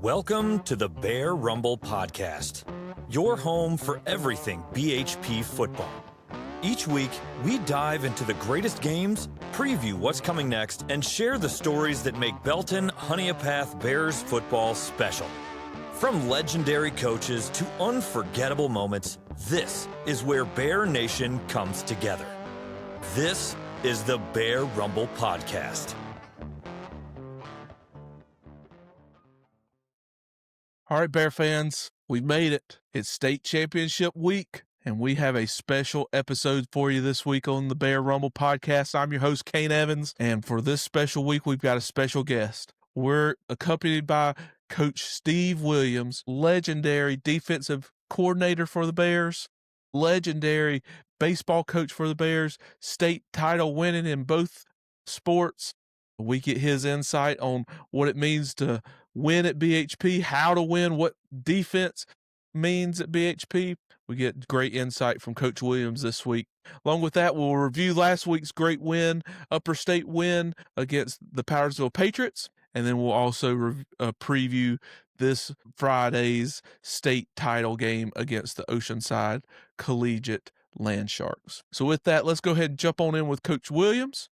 Welcome to the Bear Rumble Podcast, your home for everything BHP football. Each week, we dive into the greatest games, preview what's coming next, and share the stories that make Belton Honeypath Bears football special. From legendary coaches to unforgettable moments, this is where Bear Nation comes together. This is the Bear Rumble Podcast. All right, Bear fans, we've made it. It's state championship week, and we have a special episode for you this week on the Bear Rumble Podcast. I'm your host, Kayne Evans, and for this special week, we've got a special guest. We're accompanied by Coach Steve Williams, legendary defensive coordinator for the Bears, legendary baseball coach for the Bears, state title winning in both sports. We get his insight on what it means to win at BHP, how to win, what defense means at BHP. We get great insight from Coach Williams this week. Along with that, we'll review last week's great win, upper state win against the Powdersville Patriots, and then we'll also preview this Friday's state title game against the Oceanside Collegiate Landsharks. So with that, let's go ahead and jump on in with Coach Williams.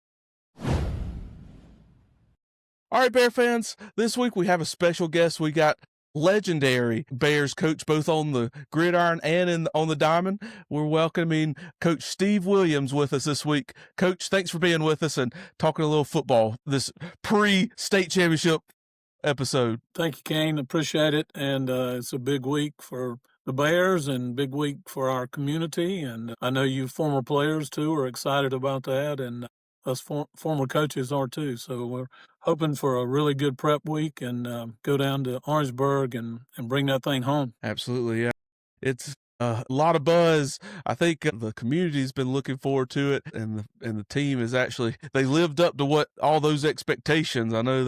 All right, Bear fans, this week we have a special guest. We got legendary Bears coach, both on the gridiron and on the diamond. We're welcoming Coach Steve Williams with us this week. Coach, thanks for being with us and talking a little football this pre-state championship episode. Thank you, Kayne. Appreciate it. And it's a big week for the Bears and big week for our community. And I know you former players, too, are excited about that. And us former coaches are, too. So we're hoping for a really good prep week and go down to Orangeburg and bring that thing home. Absolutely, yeah. It's a lot of buzz. I think the community's been looking forward to it, and the team is actually, they lived up to what all those expectations. I know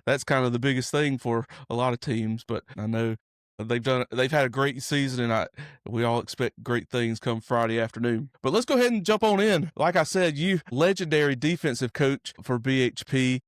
that's kind of the biggest thing for a lot of teams, but I know they've had a great season, and we all expect great things come Friday afternoon. But let's go ahead and jump on in. Like I said, you legendary defensive coach for BHP.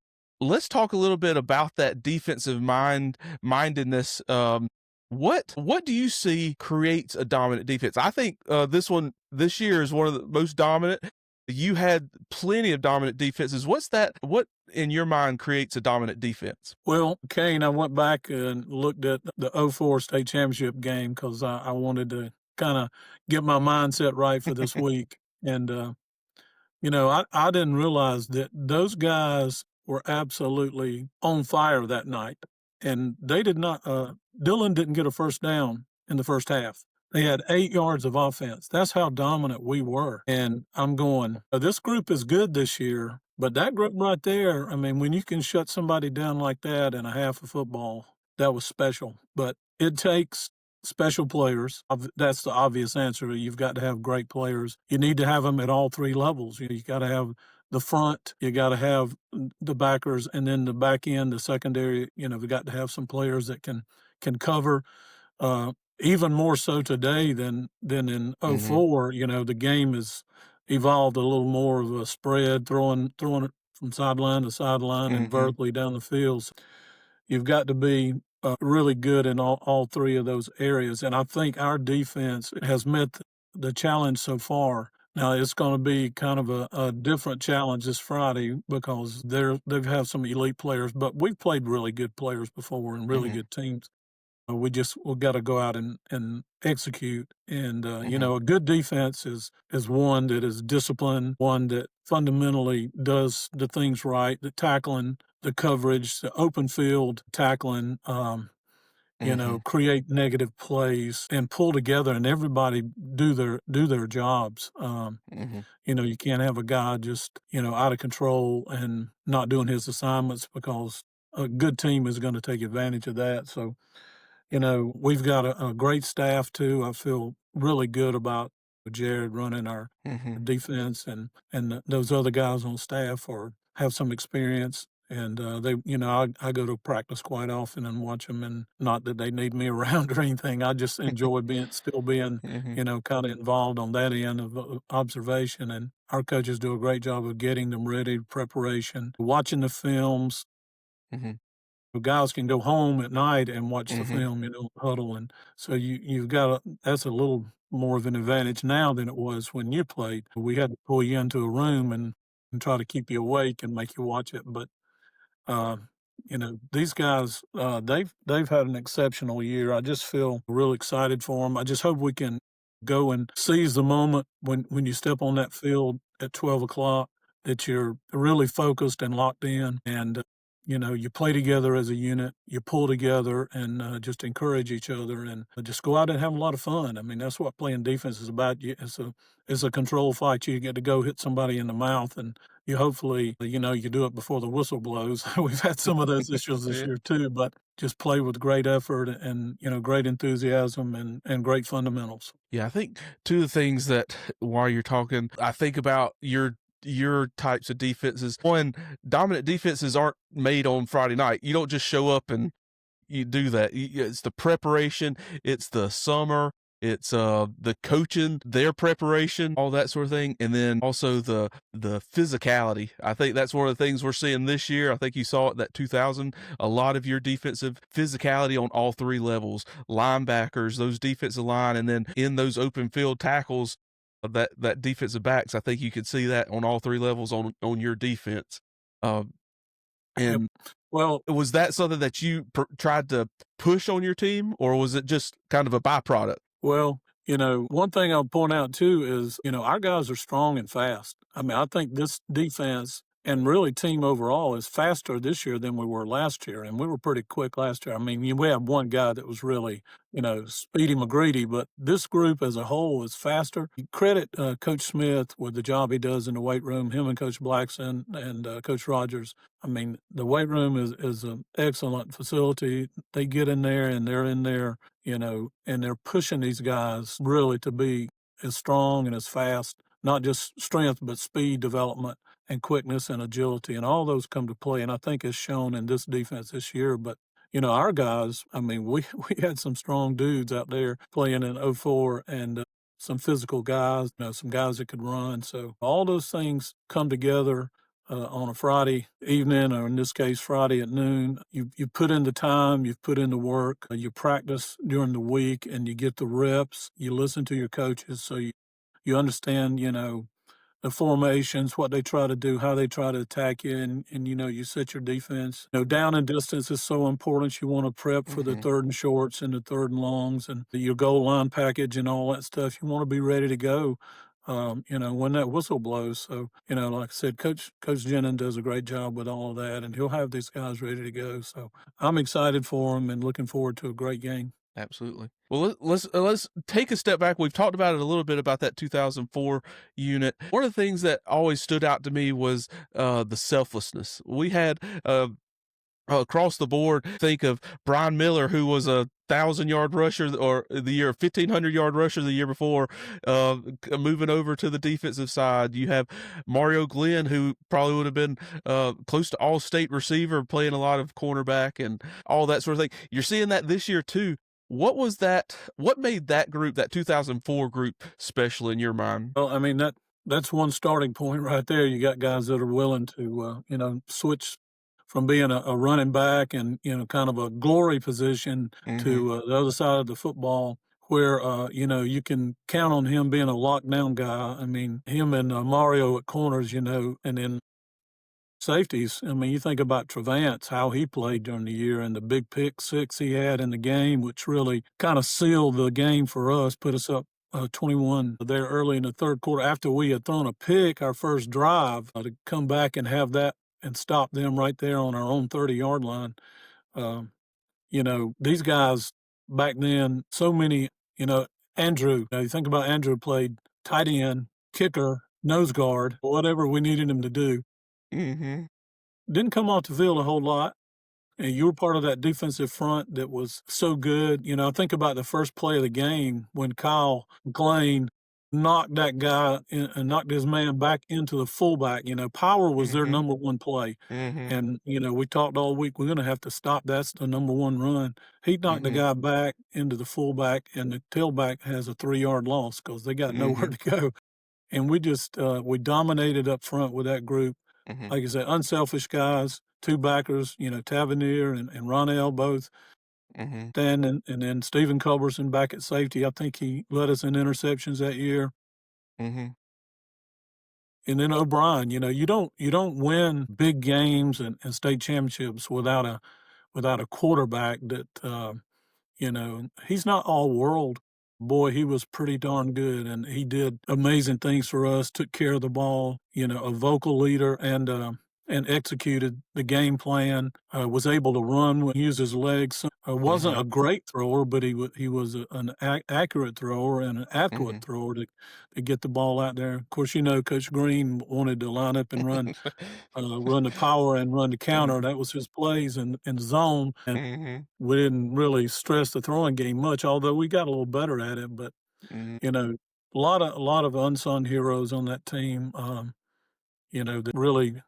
Let's talk a little bit about that defensive mindedness. What do you see creates a dominant defense? I think this year is one of the most dominant. You had plenty of dominant defenses. What in your mind creates a dominant defense? Well, Kayne, I went back and looked at the 2004 state championship game because I wanted to kind of get my mindset right for this week. And, I didn't realize that those guys were absolutely on fire that night. And they did not, Dillon didn't get a first down in the first half. They had 8 yards of offense. That's how dominant we were. And I'm going, this group is good this year, but that group right there, I mean, when you can shut somebody down like that in a half of football, that was special. But it takes special players. That's the obvious answer. You've got to have great players. You need to have them at all 3 levels. You got to have the front, you got to have the backers, and then the back end, the secondary, we got to have some players that can cover. Even more so today than in 2004, the game has evolved a little more of a spread, throwing it from sideline to sideline and vertically down the field. So you've got to be really good in all 3 of those areas. And I think our defense has met the challenge so far. Now, it's going to be kind of a different challenge this Friday because they've had some elite players, but we've played really good players before and really good teams. We've got to go out and execute. And, a good defense is one that is disciplined, one that fundamentally does the things right, the tackling, the coverage, the open field tackling, create negative plays and pull together and everybody do their jobs. You can't have a guy just, out of control and not doing his assignments because a good team is going to take advantage of that. So, we've got a great staff too. I feel really good about Jared running our defense and those other guys on staff have some experience. And I go to practice quite often and watch them, and not that they need me around or anything. I just enjoy still being, kind of involved on that end of observation. And our coaches do a great job of getting them ready, preparation, watching the films. guys can go home at night and watch the Mhm. film, huddle, and so you've got that's a little more of an advantage now than it was when you played. We had to pull you into a room and try to keep you awake and make you watch it, but uh, these guys, they've had an exceptional year. I just feel real excited for them. I just hope we can go and seize the moment when you step on that field at 12 o'clock, that you're really focused and locked in, and you play together as a unit, you pull together, and just encourage each other, and just go out and have a lot of fun. I mean, that's what playing defense is about. It's a control fight. You get to go hit somebody in the mouth, and you hopefully, you do it before the whistle blows. We've had some of those issues this Yeah. year too, but just play with great effort and, great enthusiasm and great fundamentals. Yeah, I think two of the things that while you're talking, I think about your types of defenses. One, dominant defenses aren't made on Friday night. You don't just show up and you do that. It's the preparation, it's the summer, it's the coaching, their preparation, all that sort of thing, and then also the physicality. I think that's one of the things we're seeing this year. I think you saw it that 2000. A lot of your defensive physicality on all three levels, linebackers, those defensive line, and then in those open field tackles. That defensive backs, I think you could see that on all three levels on your defense. Uh, Yep. and Well, was that something that you tried to push on your team, or was it just kind of a byproduct? Well, one thing I'll point out too is, our guys are strong and fast. I mean, I think this defense and really team overall is faster this year than we were last year. And we were pretty quick last year. I mean, we had one guy that was really, Speedy McGreedy, but this group as a whole is faster. You credit Coach Smith with the job he does in the weight room, him and Coach Blackson and Coach Rogers. I mean, the weight room is an excellent facility. They get in there and they're in there, and they're pushing these guys really to be as strong and as fast, not just strength, but speed development and quickness and agility. And all those come to play. And I think it's shown in this defense this year. But, our guys, I mean, we had some strong dudes out there playing in '04 and some physical guys, some guys that could run. So all those things come together on a Friday evening, or in this case, Friday at noon. You put in the time, you've put in the work, you practice during the week, and you get the reps. You listen to your coaches, so you understand, the formations, what they try to do, how they try to attack you, and you set your defense. Down and distance is so important. You want to prep for the Mhm. third and shorts and the third and longs and your goal line package and all that stuff. You want to be ready to go. When that whistle blows. So, like I said, Coach Jennings does a great job with all of that, and he'll have these guys ready to go. So I'm excited for them and looking forward to a great game. Absolutely. Well, let's take a step back. We've talked about it a little bit about that 2004 unit. One of the things that always stood out to me was the selflessness. We had across the board. Think of Brian Miller, who was a 1,000-yard rusher, or the year 1,500-yard rusher the year before, moving over to the defensive side. You have Mario Glenn, who probably would have been close to all-state receiver, playing a lot of cornerback and all that sort of thing. You're seeing that this year too. What was that? What made that group, that 2004 group, special in your mind? Well, I mean that's one starting point right there. You got guys that are willing to switch from being a running back and kind of a glory position Hmm. to the other side of the football, where you can count on him being a lockdown guy. I mean, him and Mario at corners, and then safeties. I mean, you think about Trevance, how he played during the year, and the big pick six he had in the game, which really kind of sealed the game for us, put us up 21 there early in the third quarter after we had thrown a pick our first drive, to come back and have that and stop them right there on our own 30-yard line. Um, these guys back then, so many, Andrew, you think about Andrew played tight end, kicker, nose guard, whatever we needed him to do. Hmm. Didn't come off the field a whole lot, and you were part of that defensive front that was so good. I think about the first play of the game when Kyle McLean knocked that guy in, and knocked his man back into the fullback. Power was their Hmm. number one play, Hmm. and we talked all week. We're going to have to stop. That's the number one run. He knocked the Hmm. guy back into the fullback, and the tailback has a 3-yard loss because they got nowhere Hmm. to go. And we just we dominated up front with that group. Mhm. like I said, unselfish guys, 2 backers, Tavernier and Ronell both Mhm. standing, and then Stephen Culberson back at safety. I think he led us in interceptions that year. Mhm. And then O'Brien, you don't win big games and state championships without a quarterback that, he's not all world. Boy, he was pretty darn good, and he did amazing things for us, took care of the ball, a vocal leader, and executed the game plan, was able to run, use his legs. Wasn't Mhm. a great thrower, but he was an accurate thrower and an adequate Mhm. thrower to get the ball out there. Of course, Coach Green wanted to line up and run the power and run the counter. Mhm. That was his plays in the zone, and Mhm. we didn't really stress the throwing game much, although we got a little better at it. But Mhm. a lot of unsung heroes on that team. That really,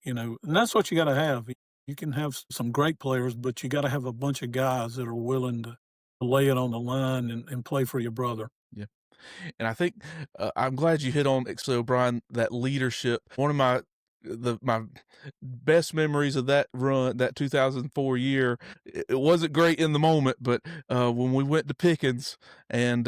and that's what you got to have. You can have some great players, but you got to have a bunch of guys that are willing to lay it on the line and play for your brother. Yeah. And I think I'm glad you hit on Exley O'Brien, that leadership. One of my best memories of that run, that 2004 year, it wasn't great in the moment, but when we went to Pickens and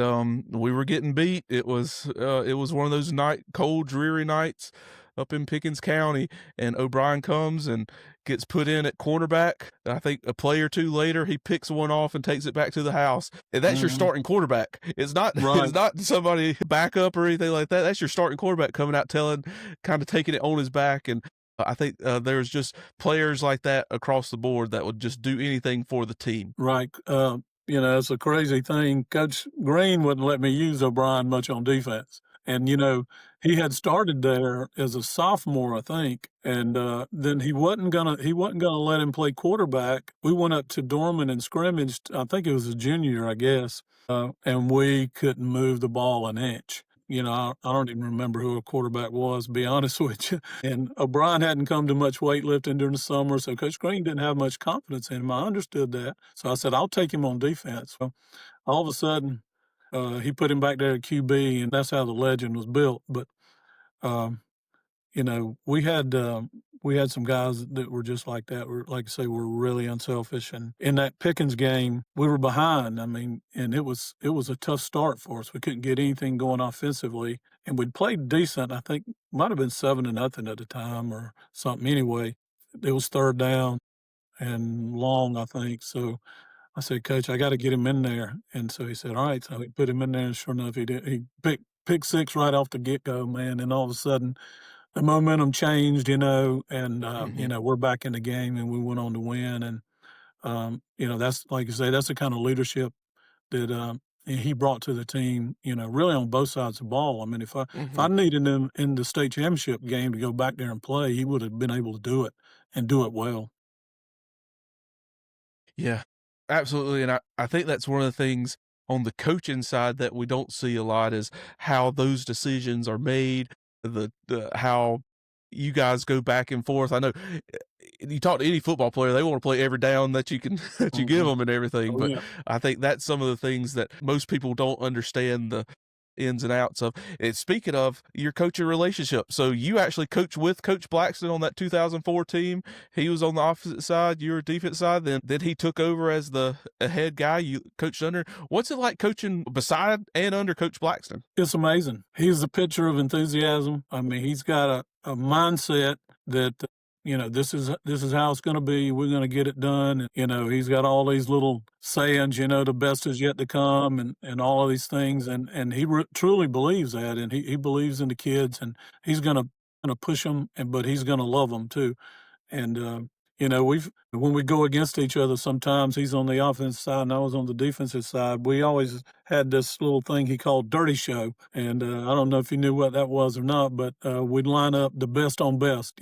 we were getting beat, it was one of those cold, dreary nights up in Pickens County, and O'Brien comes and gets put in at cornerback. I think a play or two later, he picks one off and takes it back to the house. And that's your Mhm. starting quarterback. It's not it's Right. not somebody backup or anything like that. That's your starting quarterback coming out kind of taking it on his back. And I think there's just players like that across the board that would just do anything for the team. Right. It's a crazy thing. Coach Green wouldn't let me use O'Brien much on defense. And, he had started there as a sophomore, I think. And then he wasn't gonna let him play quarterback. We went up to Dorman and scrimmaged, I think it was a junior, I guess. And we couldn't move the ball an inch. I don't even remember who a quarterback was, to be honest with you. And O'Brien hadn't come to much weightlifting during the summer, so Coach Green didn't have much confidence in him. I understood that. So I said, I'll take him on defense. Well, all of a sudden, he put him back there at QB, and that's how the legend was built. But um, we had some guys that were just like that. Were like I say, were really unselfish. And in that Pickens game, we were behind. I mean, and it was a tough start for us. We couldn't get anything going offensively, and we'd played decent. I think might have been 7-0 at the time or something. Anyway, it was third down and long, I think. So I said, Coach, I got to get him in there. And so he said, all right. So he put him in there, and sure enough, he did. He pick six right off the get go, man. And all of a sudden, the momentum changed, and Mhm. we're back in the game, and we went on to win. And that's like you say, that's the kind of leadership that he brought to the team. Really on both sides of the ball. I mean, if I Mhm. needed him in the state championship game to go back there and play, he would have been able to do it and do it well. Yeah, absolutely. And I think that's one of the things on the coaching side that we don't see a lot is how those decisions are made, the how you guys go back and forth. I know you talk to any football player, they want to play every down that you can that you give Mhm. them and everything. Oh But yeah. I think that's some of the things that most people don't understand the ins and outs of. And speaking of your coaching relationship, so you actually coach with Coach Blackston on that 2004 team. He was on the opposite side, you were defense side. Then he took over as the head guy you coached under. What's it like coaching beside and under Coach Blackston? It's amazing. He's a picture of enthusiasm. I mean, he's got a mindset that this is how it's going to be. We're going to get it done. And, he's got all these little sayings. The best is yet to come, and all of these things. And he truly believes that, and he believes in the kids, and he's going to push them, but he's going to love them too. And we've when we go against each other, sometimes he's on the offensive side and I was on the defensive side. We always had this little thing he called "Dirty Show," and I don't know if you knew what that was or not, but we'd line up the best on best,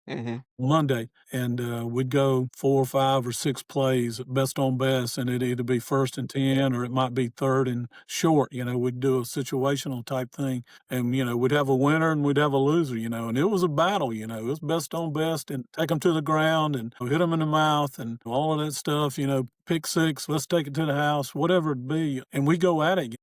Mhm. Monday, and we'd go 4 or 5 or 6 plays, best on best, and it'd either be 1st and 10 or it might be 3rd and short. We'd do a situational type thing, and we'd have a winner and we'd have a loser. And it was a battle. It was best on best, and take them to the ground and hit them in the mouth and all of that stuff. Pick six, let's take it to the house, whatever it be, and we go at it.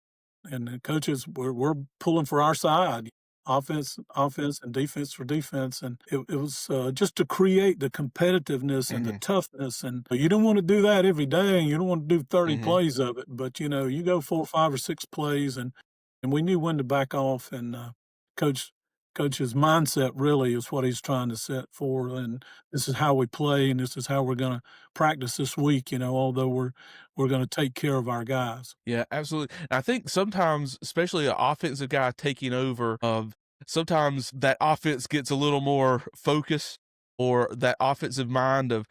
And the coaches, we're pulling for our side. offense and defense for defense, and it was just to create the competitiveness and the Mm-hmm. toughness. And you don't want to do that every day, and you don't want to do 30 Mm-hmm. plays of it. But you go 4, 5, or 6 plays, and we knew when to back off. And coach coach's mindset really is what he's trying to set for. And this is how we play, and this is how we're going to practice this week. Although we're going to take care of our guys. Yeah, absolutely. I think sometimes, especially an offensive guy taking over, sometimes that offense gets a little more focused, or that offensive mind of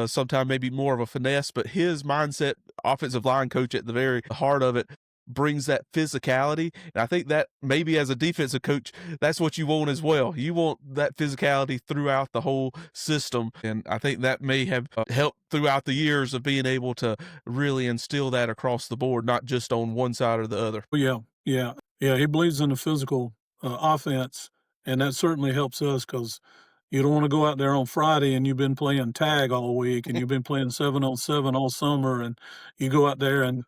sometimes maybe more of a finesse, but his mindset, offensive line coach at the very heart of it, brings that physicality. And I think that maybe as a defensive coach, that's what you want as well. You want that physicality throughout the whole system. And I think that may have helped throughout the years of being able to really instill that across the board, not just on one side or the other. Well, yeah. He believes in the physical offense, and that certainly helps us because you don't want to go out there on Friday and you've been playing tag all week and you've been playing 7-on-7 all summer, and you go out there and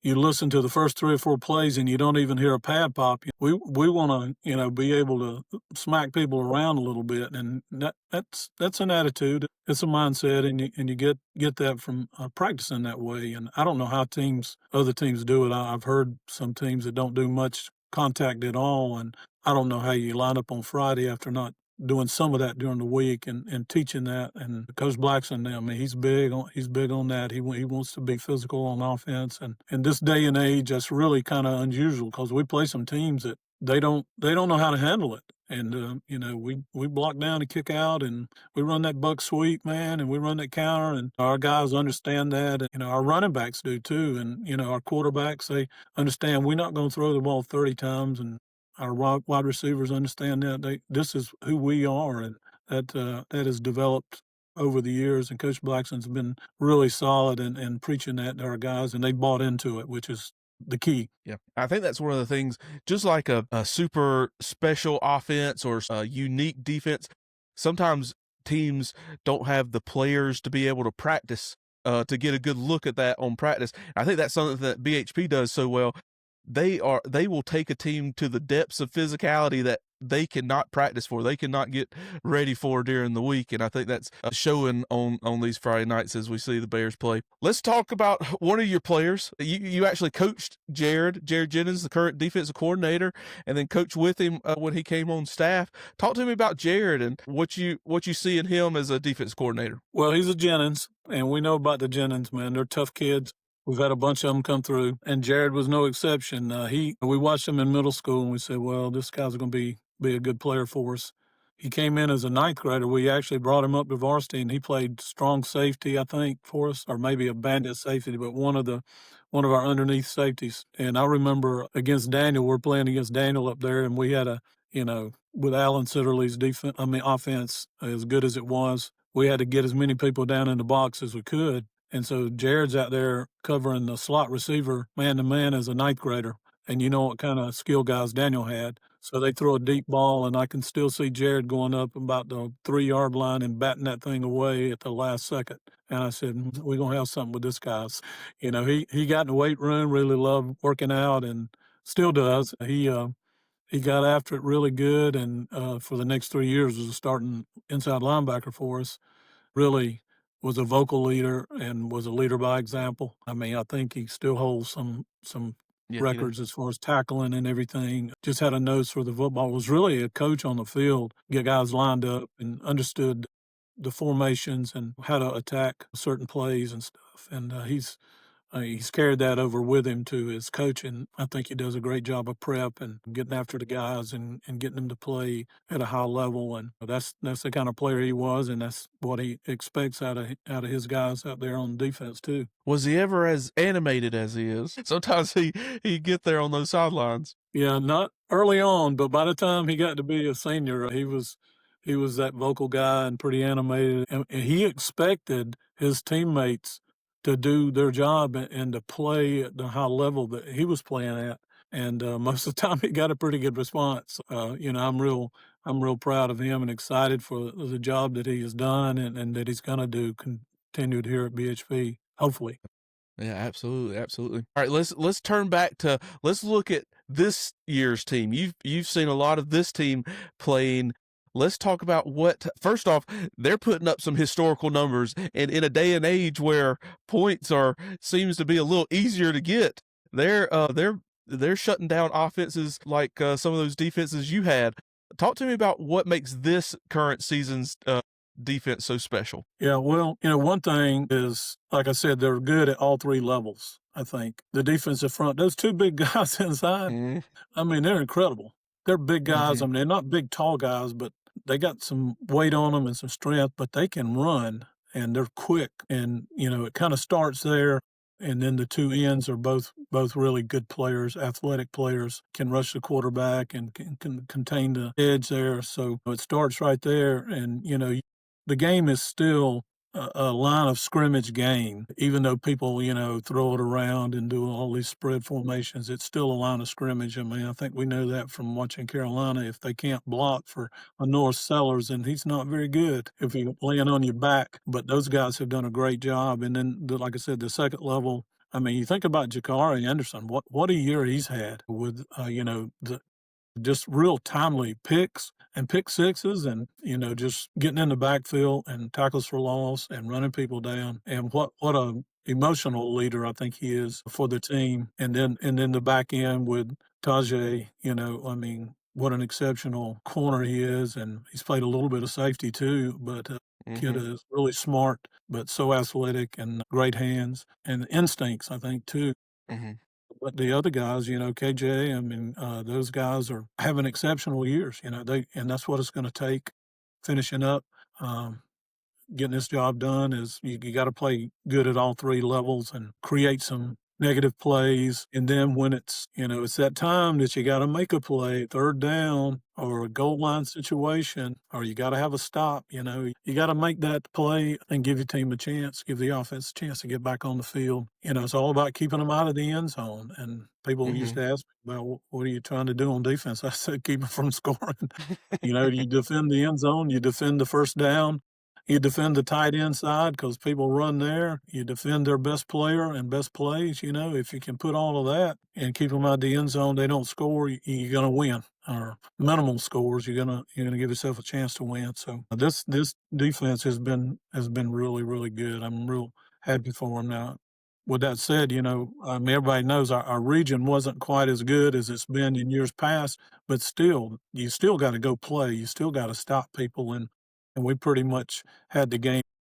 you listen to the first 3 or 4 plays and you don't even hear a pad pop. We want to be able to smack people around a little bit, and that's an attitude. It's a mindset, and you get that from practicing that way. And I don't know how other teams do it. I've heard some teams that don't do much contact at all, and I don't know how you line up on Friday after not doing some of that during the week and teaching that. And Coach Blackson, I mean, he's big on that. He wants to be physical on offense, and in this day and age, that's really kind of unusual because we play some teams that they don't know how to handle it. And we block down and kick out, and we run that buck sweep, man, and we run that counter, and our guys understand that. And, our running backs do too, and our quarterbacks, they understand we're not going to throw the ball 30 times, and our wide receivers understand that this is who we are, and that has developed over the years. And Coach Blackson's been really solid in preaching that to our guys, and they bought into it, which is the key. Yeah, I think that's one of the things, just like a super special offense or a unique defense, sometimes teams don't have the players to be able to practice, to get a good look at that on practice. I think that's something that BHP does so well. They will take a team to the depths of physicality that they cannot practice for, they cannot get ready for during the week, and I think that's showing on these Friday nights as we see the Bears play. Let's talk about one of your players. You actually coached Jared Jennings, the current defensive coordinator, and then coached with him when he came on staff. Talk to me about Jared and what you see in him as a defense coordinator. Well, he's a Jennings, and we know about the Jennings, man. They're tough kids. We've had a bunch of them come through, and Jared was no exception. We watched him in middle school, and we said, well, this guy's going to be a good player for us. He came in as a ninth grader. We actually brought him up to varsity, and he played strong safety, I think, for us, or maybe a bandit safety, but one of our underneath safeties. And I remember we're playing against Daniel up there, and we had with Alan Sitterly's offense as good as it was, we had to get as many people down in the box as we could. And so Jared's out there covering the slot receiver man-to-man as a ninth grader. And you know what kind of skill guys Daniel had. So they throw a deep ball, and I can still see Jared going up about the 3-yard line and batting that thing away at the last second. And I said, we're going to have something with this guy. He got in the weight room, really loved working out, and still does. He got after it really good, and for the next 3 years was a starting inside linebacker for us. Really was a vocal leader and was a leader by example. I mean, I think he still holds some records as far as tackling and everything. Just had a nose for the football. Was really a coach on the field, get guys lined up and understood the formations and how to attack certain plays and stuff. And he's carried that over with him to his coaching. I think he does a great job of prep and getting after the guys and getting them to play at a high level. And that's the kind of player he was, and that's what he expects out of his guys out there on defense too. Was he ever as animated as he is? Sometimes he'd get there on those sidelines. Yeah, not early on, but by the time he got to be a senior, he was that vocal guy and pretty animated. And he expected his teammates to do their job and to play at the high level that he was playing at. And most of the time, he got a pretty good response. I'm real proud of him and excited for the job that he has done and that he's going to do continued here at BHP, hopefully. Yeah, absolutely. All right, let's turn back to let's look at this year's team. You've seen a lot of this team playing. Let's talk about first off, they're putting up some historical numbers, and in a day and age where points seems to be a little easier to get, they're shutting down offenses like some of those defenses you had. Talk to me about what makes this current season's defense so special. Yeah, well, one thing is, like I said, they're good at all three levels, I think. The defensive front, those two big guys inside, I mean, they're incredible. They're big guys. I mean, they're not big, tall guys, but they got some weight on them and some strength, but they can run and they're quick. And, it kind of starts there. And then the two ends are both really good players, athletic players, can rush the quarterback and can contain the edge there. So it starts right there. And, the game is still a line of scrimmage game. Even though people, throw it around and do all these spread formations, it's still a line of scrimmage. I mean, I think we know that from watching Carolina. If they can't block for a North Sellers, then he's not very good if you're laying on your back. But those guys have done a great job. And then, like I said, the second level, I mean, you think about Jakari Anderson, what a year he's had with, just real timely picks and pick sixes and, just getting in the backfield and tackles for loss and running people down. And what a emotional leader I think he is for the team. And then the back end with Tajay, I mean, what an exceptional corner he is. And he's played a little bit of safety too, but kid is really smart, but so athletic and great hands and instincts, I think, too. But the other guys, KJ, I mean, those guys are having exceptional years, and that's what it's going to take finishing up. Getting this job done is you got to play good at all three levels and create some negative plays. And then when it's that time that you got to make a play, third down or a goal line situation, or you got to have a stop, you got to make that play and give your team a chance, give the offense a chance to get back on the field. It's all about keeping them out of the end zone. And people used to ask me about, what are you trying to do on defense? I said, keep them from scoring. You defend the end zone, you defend the first down. You defend the tight end side because people run there. You defend their best player and best plays. If you can put all of that and keep them out of the end zone, they don't score, you're going to win. Or minimal scores, you're gonna give yourself a chance to win. So this defense has been really, really good. I'm real happy for them now. With that said, I mean, everybody knows our region wasn't quite as good as it's been in years past, but still, you still got to go play. You still got to stop people, and we pretty much had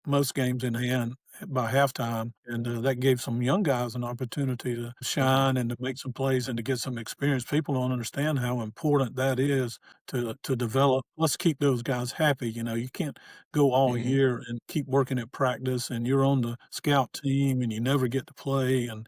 most games in hand by halftime, and that gave some young guys an opportunity to shine and to make some plays and to get some experience. People don't understand how important that is to develop. Let's keep those guys happy. You can't go all year and keep working at practice, and you're on the scout team and you never get to play. And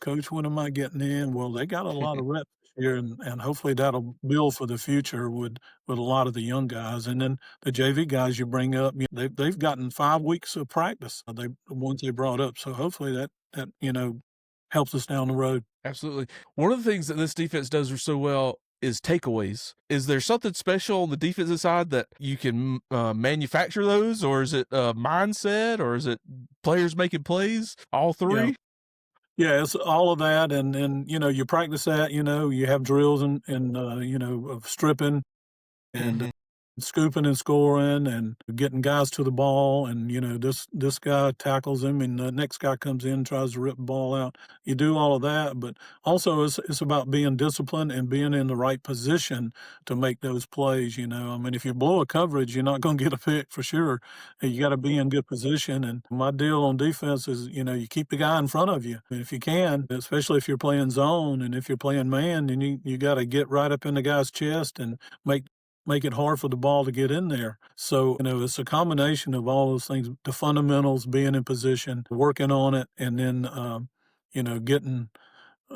Coach, when am I getting in? Well, they got a lot of reps here, and hopefully that'll build for the future with a lot of the young guys. And then the JV guys you bring up, they've gotten 5 weeks of practice. The ones they brought up, so hopefully that helps us down the road. Absolutely. One of the things that this defense does so well is takeaways. Is there something special on the defensive side that you can manufacture those, or is it mindset, or is it players making plays? All three? Yeah. Yeah, it's all of that, and you practice that. You have drills and of stripping and scooping and scoring and getting guys to the ball, and this guy tackles him and the next guy comes in and tries to rip the ball out. You do all of that, but also it's about being disciplined and being in the right position to make those plays. I mean, if you blow a coverage, you're not going to get a pick for sure. You got to be in good position, and my deal on defense is you keep the guy in front of you, and if you can, especially if you're playing zone and if you're playing man, then you got to get right up in the guy's chest and make it hard for the ball to get in there. So, it's a combination of all those things, the fundamentals, being in position, working on it, and then, getting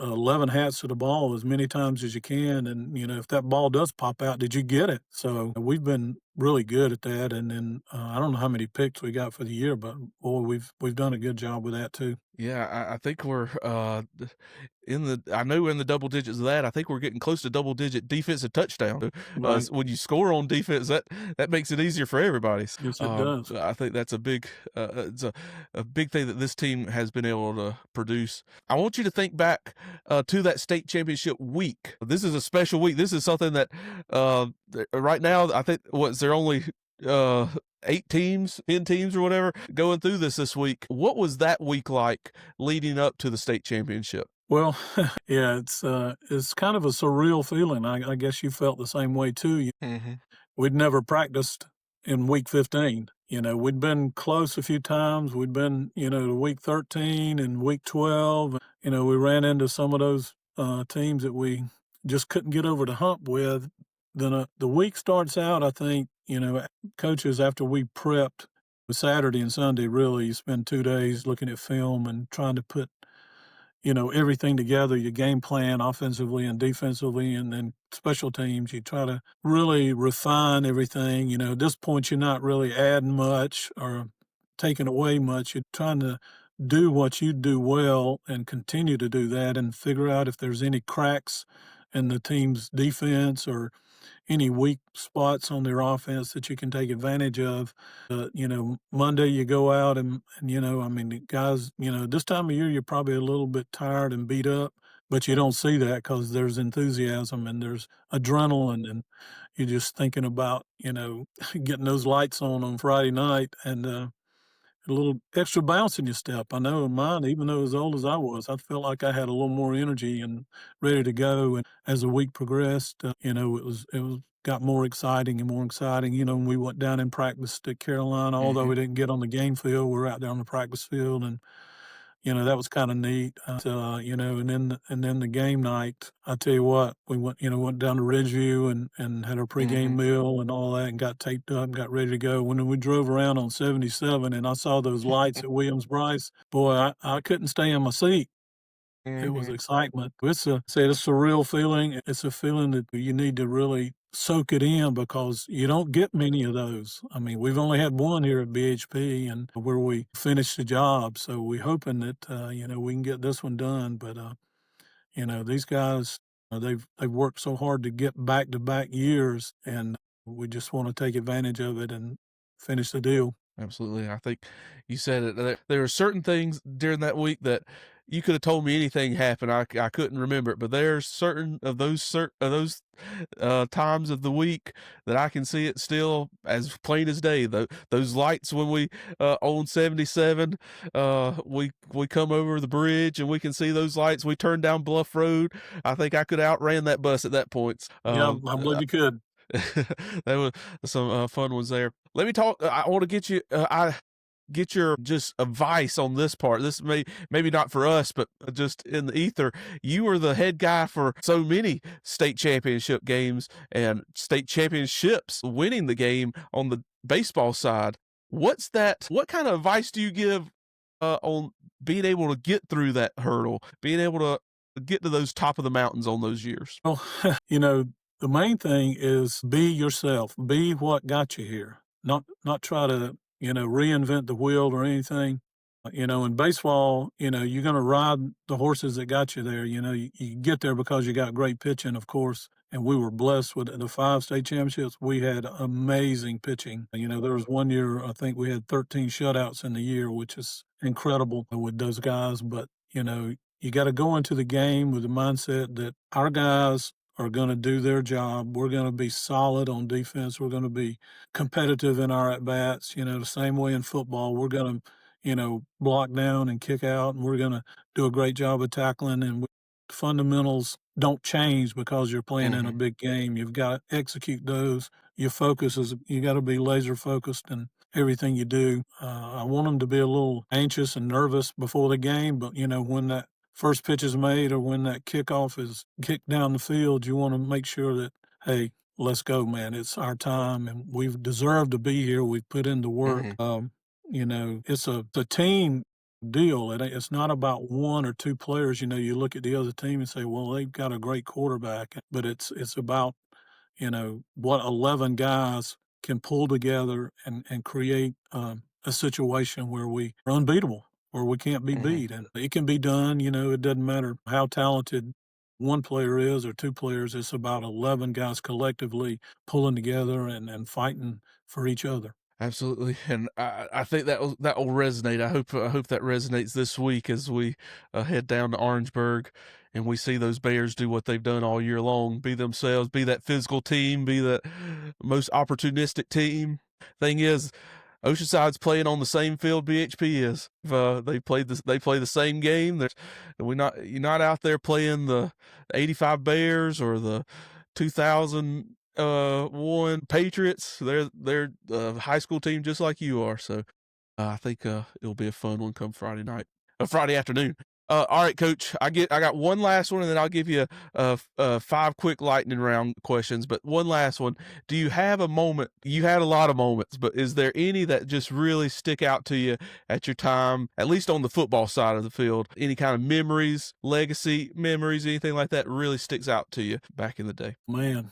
11 hats to the ball as many times as you can. And, if that ball does pop out, did you get it? So we've been really good at that. And then I don't know how many picks we got for the year, but boy, we've done a good job with that too. Yeah, I think we're I know we're in the double digits of that. I think we're getting close to double digit defensive touchdown. Right. When you score on defense, that makes it easier for everybody. Yes, it does. I think that's it's a big thing that this team has been able to produce. I want you to think back to that state championship week. This is a special week. This is something that right now I think there only uh 8 teams, 10 teams or whatever going through this week. What was that week like leading up to the state championship? Well, yeah, it's kind of a surreal feeling. I guess you felt the same way too. Mm-hmm. We'd never practiced in week 15. We'd been close a few times. We'd been, to week 13 and week 12. We ran into some of those teams that we just couldn't get over the hump with. Then the week starts out, I think, coaches, after we prepped Saturday and Sunday, really, you spend 2 days looking at film and trying to put everything together, your game plan offensively and defensively, and then special teams. You try to really refine everything. At this point, you're not really adding much or taking away much. You're trying to do what you do well and continue to do that and figure out if there's any cracks in the team's defense or any weak spots on their offense that you can take advantage of. Monday you go out and I mean, the guys, this time of year you're probably a little bit tired and beat up, but you don't see that because there's enthusiasm and there's adrenaline, and you're just thinking about, getting those lights on Friday night, and a little extra bounce in your step. I know mine, even though as old as I was, I felt like I had a little more energy and ready to go. And as the week progressed, it was got more exciting and more exciting. And we went down and practiced at Carolina, although Mm-hmm. we didn't get on the game field. We were out there on the practice field, and that was kind of neat. And then the game night, I tell you what, we went down to Ridgeview and had our pregame Mm-hmm. meal and all that, and got taped up and got ready to go. When we drove around on 77 and I saw those lights at Williams Bryce, boy, I couldn't stay in my seat. It was Mm-hmm. excitement. It's a real feeling. It's a feeling that you need to really soak it in because you don't get many of those. I mean, we've only had one here at BHP and where we finished the job. So we're hoping that, we can get this one done. But, these guys, they've worked so hard to get back to back years, and we just want to take advantage of it and finish the deal. Absolutely. I think you said it. There are certain things during that week that you could have told me anything happened. I couldn't remember it, but there's certain of those times of the week that I can see it still as plain as day. Those lights when we on 77, we come over the bridge and we can see those lights. We turn down Bluff Road. I think I could have outran that bus at that point. Yeah, I believe you could. That was some fun ones there. Let me talk. I want to get you. I get your just advice on this part. This maybe not for us, but just in the ether. You were the head guy for so many state championship games and state championships, winning the game on the baseball side. What's that? What kind of advice do you give on being able to get through that hurdle, being able to get to those top of the mountains on those years? Well, the main thing is be yourself. Be what got you here. Not try to, reinvent the wheel or anything. In baseball, you're going to ride the horses that got you there. You get there because you got great pitching, of course. And we were blessed with the 5 state championships. We had amazing pitching. There was one year, I think we had 13 shutouts in the year, which is incredible with those guys. But, you got to go into the game with the mindset that our guys are going to do their job. We're going to be solid on defense. We're going to be competitive in our at-bats, the same way in football. We're going to, block down and kick out, and we're going to do a great job of tackling. And fundamentals don't change because you're playing in a Mm-hmm. big game. You've got to execute those. Your focus is you got to be laser focused in everything you do. I want them to be a little anxious and nervous before the game, but when that first pitch is made or when that kickoff is kicked down the field, you want to make sure that, hey, let's go, man. It's our time, and we've deserved to be here. We've put in the work. Mm-hmm. It's a team deal. It's not about one or two players. You look at the other team and say, well, they've got a great quarterback, but it's about, what 11 guys can pull together and create a situation where we are unbeatable. where we can't be Mhm. beat, and it can be done. It doesn't matter how talented one player is or two players. It's about 11 guys collectively pulling together and fighting for each other. Absolutely, and I think that will resonate. I hope that resonates this week as we head down to Orangeburg and we see those Bears do what they've done all year long: be themselves, be that physical team, be that most opportunistic team. Thing is, Oceanside's playing on the same field BHP is. They play the same game. You're not out there playing the '85 Bears or the 2001 Patriots. They're a high school team just like you are. So I think it'll be a fun one come Friday night, Friday afternoon. All right, Coach. I got one last one, and then I'll give you five quick lightning round questions. But one last one. Do you have a moment? You had a lot of moments, but is there any that just really stick out to you at your time, at least on the football side of the field? Any kind of memories, legacy memories, anything like that really sticks out to you back in the day? Man,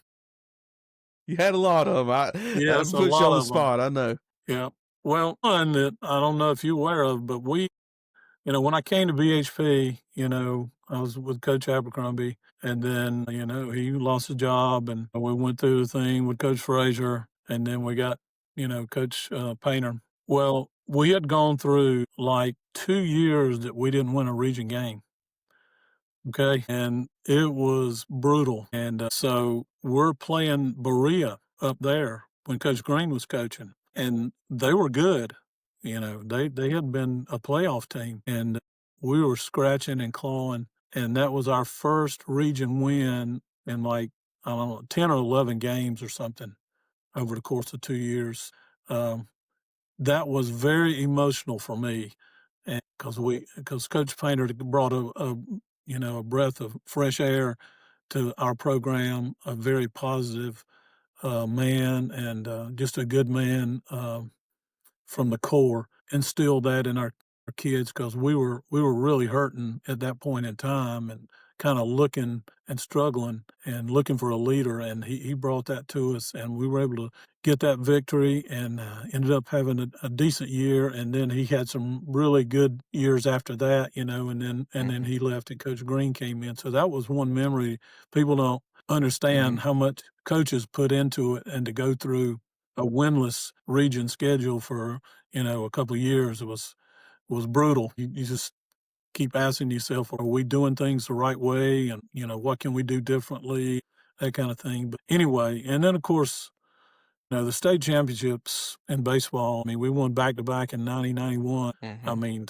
You had a lot of them. I yes, a put you lot on the of them. spot. I know. Yeah. Well, one that I don't know if you're aware of, but when I came to BHP, I was with Coach Abercrombie, and then, he lost his job, and we went through the thing with Coach Frazier, and then we got, Coach Painter. Well, we had gone through like 2 years that we didn't win a region game. Okay. And it was brutal. And so we're playing Berea up there when Coach Green was coaching, and they were good. They had been a playoff team, and we were scratching and clawing. And that was our first region win in like, I don't know, 10 or 11 games or something over the course of 2 years. Um, that was very emotional for me, and because Coach Painter brought a breath of fresh air to our program, a very positive man, and just a good man from the core. Instilled that in our kids because we were really hurting at that point in time and kind of looking and struggling and looking for a leader, and he brought that to us, and we were able to get that victory and ended up having a decent year. And then he had some really good years after that, and then he left and Coach Green came in. So that was one memory. People don't Mm-hmm. understand how much coaches put into it, and to go through a winless region schedule for a couple of years, it was brutal. You just keep asking yourself, are we doing things the right way? And, what can we do differently? That kind of thing. But anyway, and then of course, the state championships in baseball, I mean, we won back to back in 1991. I Mm-hmm. mean,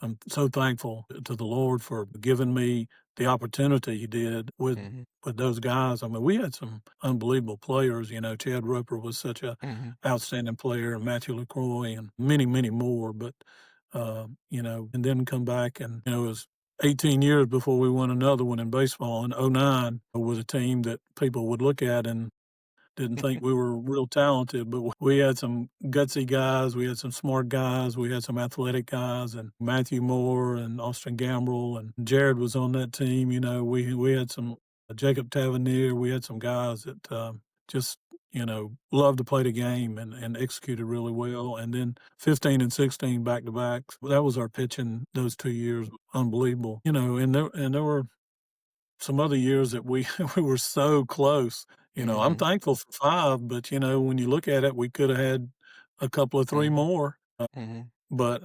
I'm so thankful to the Lord for giving me the opportunity he did Mm-hmm. with those guys. I mean, we had some unbelievable players. Chad Roper was such a Mm-hmm. outstanding player, and Matthew LaCroix, and many, many more. But and then come back, and it was 18 years before we won another one in baseball. In '09 was a team that people would look at and didn't think we were real talented, but we had some gutsy guys. We had some smart guys. We had some athletic guys, and Matthew Moore and Austin Gambrell and Jared was on that team. We had some Jacob Tavernier. We had some guys that just loved to play the game and executed really well. And then 15 and 16 back to backs. That was our pitching those 2 years. Unbelievable. And there were some other years that we we were so close. I'm Mm-hmm. thankful for 5, but, when you look at it, we coulda had a couple of 3 Mm-hmm. more. Mm-hmm. But,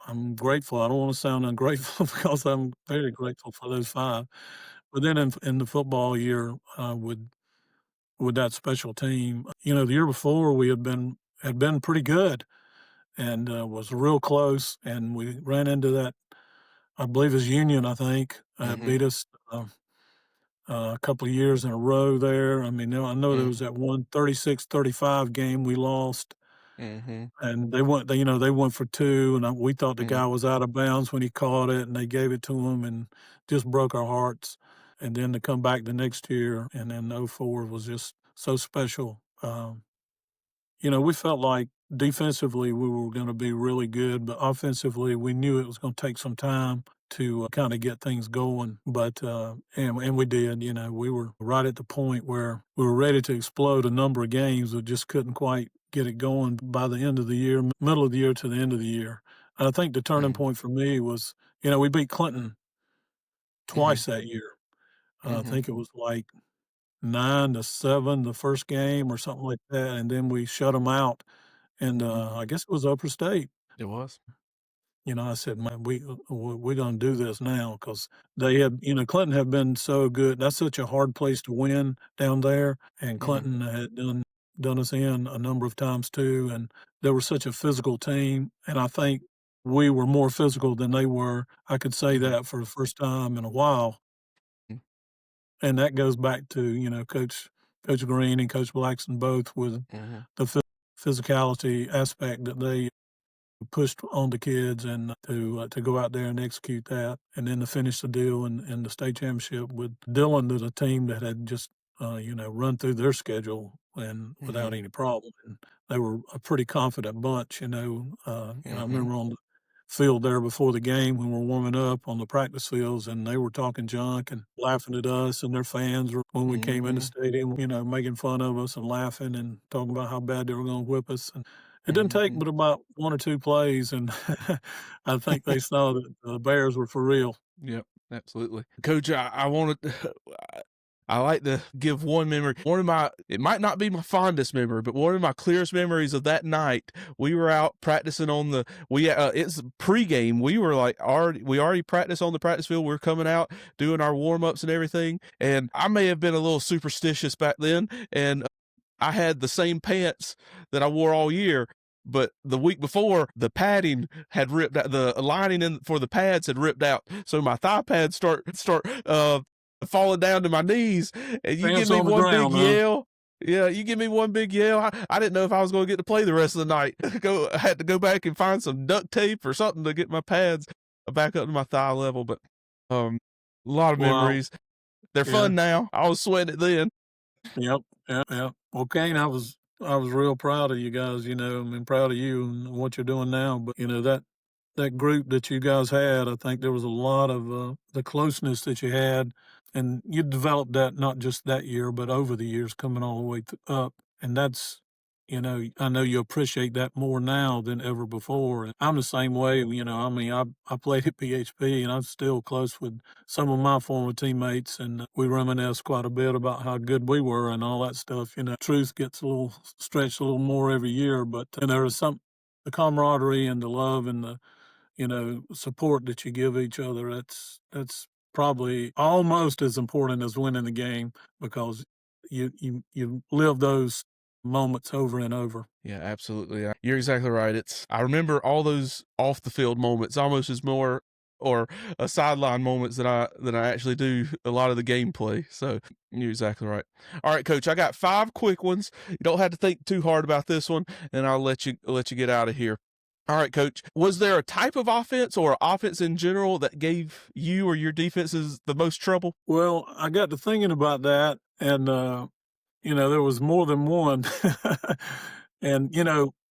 I'm grateful. I don't wanna sound ungrateful because I'm very grateful for those 5. But then in the football year, with that special team, the year before, we had been pretty good and, was real close, and we ran into that, I believe it's Union, I think, Mm-hmm. beat us, a couple of years in a row there. I mean, I know there was that one 36-35 game we lost, Mm-hmm. and they went for 2, and we thought the Mm-hmm. guy was out of bounds when he caught it, and they gave it to him and just broke our hearts. And then to come back the next year, and then '04 was just so special. We felt like defensively we were going to be really good, but offensively we knew it was going to take some time to kind of get things going. But and we did. We were right at the point where we were ready to explode a number of games, but just couldn't quite get it going by the end of the year, middle of the year to the end of the year. And I think the turning Mm. point for me was, we beat Clinton Mhm. twice that year. I Mhm. think it was like 9-7 the first game or something like that, and then we shut them out, and, Mhm. I guess it was Upper State. It was. I said, "Man, we're gonna do this now," because they had Clinton had been so good. That's such a hard place to win down there, and Mhm. Clinton had done us in a number of times too, and they were such a physical team, and I think we were more physical than they were. I could say Mhm. that for the first time in a while, Mm. and that goes back to, Coach Green and Coach Blackson both with Mhm. the physicality aspect that they pushed on the kids and to go out there and execute that, and then to finish the deal in the state championship with Dillon to the team that had just run through their schedule and without Mhm. any problem. And they were a pretty confident bunch. I Mhm. remember on the field there before the game when we're warming up on the practice fields, and they were talking junk and laughing at us and their fans when we came in the Mhm. stadium, making fun of us and laughing and talking about how bad they were going to whip us. And it didn't take Mhm. but about 1 or 2 plays, and I think they saw that the Bears were for real. Yep, absolutely. Coach, I wanted I like to give one memory. One of my it might not be my fondest memory, but one of my clearest memories of that night, we were out practicing on the it's pregame. We were like we already practiced on the practice field. We are coming out, doing our warm-ups and everything. And I may have been a little superstitious back then, and I had the same pants that I wore all year, but the week before, the padding had ripped out. The lining for the pads had ripped out, so my thigh pads falling down to my knees. And you give Pants me on the one big ground, huh? yell. Yeah, you give me one big yell. I didn't know if I was going to get to play the rest of the night. I had to go back and find some duct tape or something to get my pads back up to my thigh level. But a lot of Wow. memories. They're Yeah. fun now. I was sweating it then. Yep. Yep. Yep. Well, Kane, I was real proud of you guys, I mean, proud of you and what you're doing now, but, that group that you guys had, I think there was a lot of, the closeness that you had, and you developed that not just that year, but over the years coming all the way up, and that's I know you appreciate that more now than ever before, and I'm the same way, I mean, I played at PHP, and I'm still close with some of my former teammates, and we reminisce quite a bit about how good we were and all that stuff. Truth gets a little stretched a little more every year, but there is the camaraderie and the love and the support that you give each other. That's probably almost as important as winning the game because you live those moments over and over. Yeah, absolutely. You're exactly right. I remember all those off the field moments almost as more or a sideline moments than I actually do a lot of the gameplay. So you're exactly right. All right, Coach, I got 5 quick ones. You don't have to think too hard about this one, and I'll let you get out of here. All right, Coach. Was there a type of offense or offense in general that gave you or your defenses the most trouble? Well, I got to thinking about that, and there was more than one. And,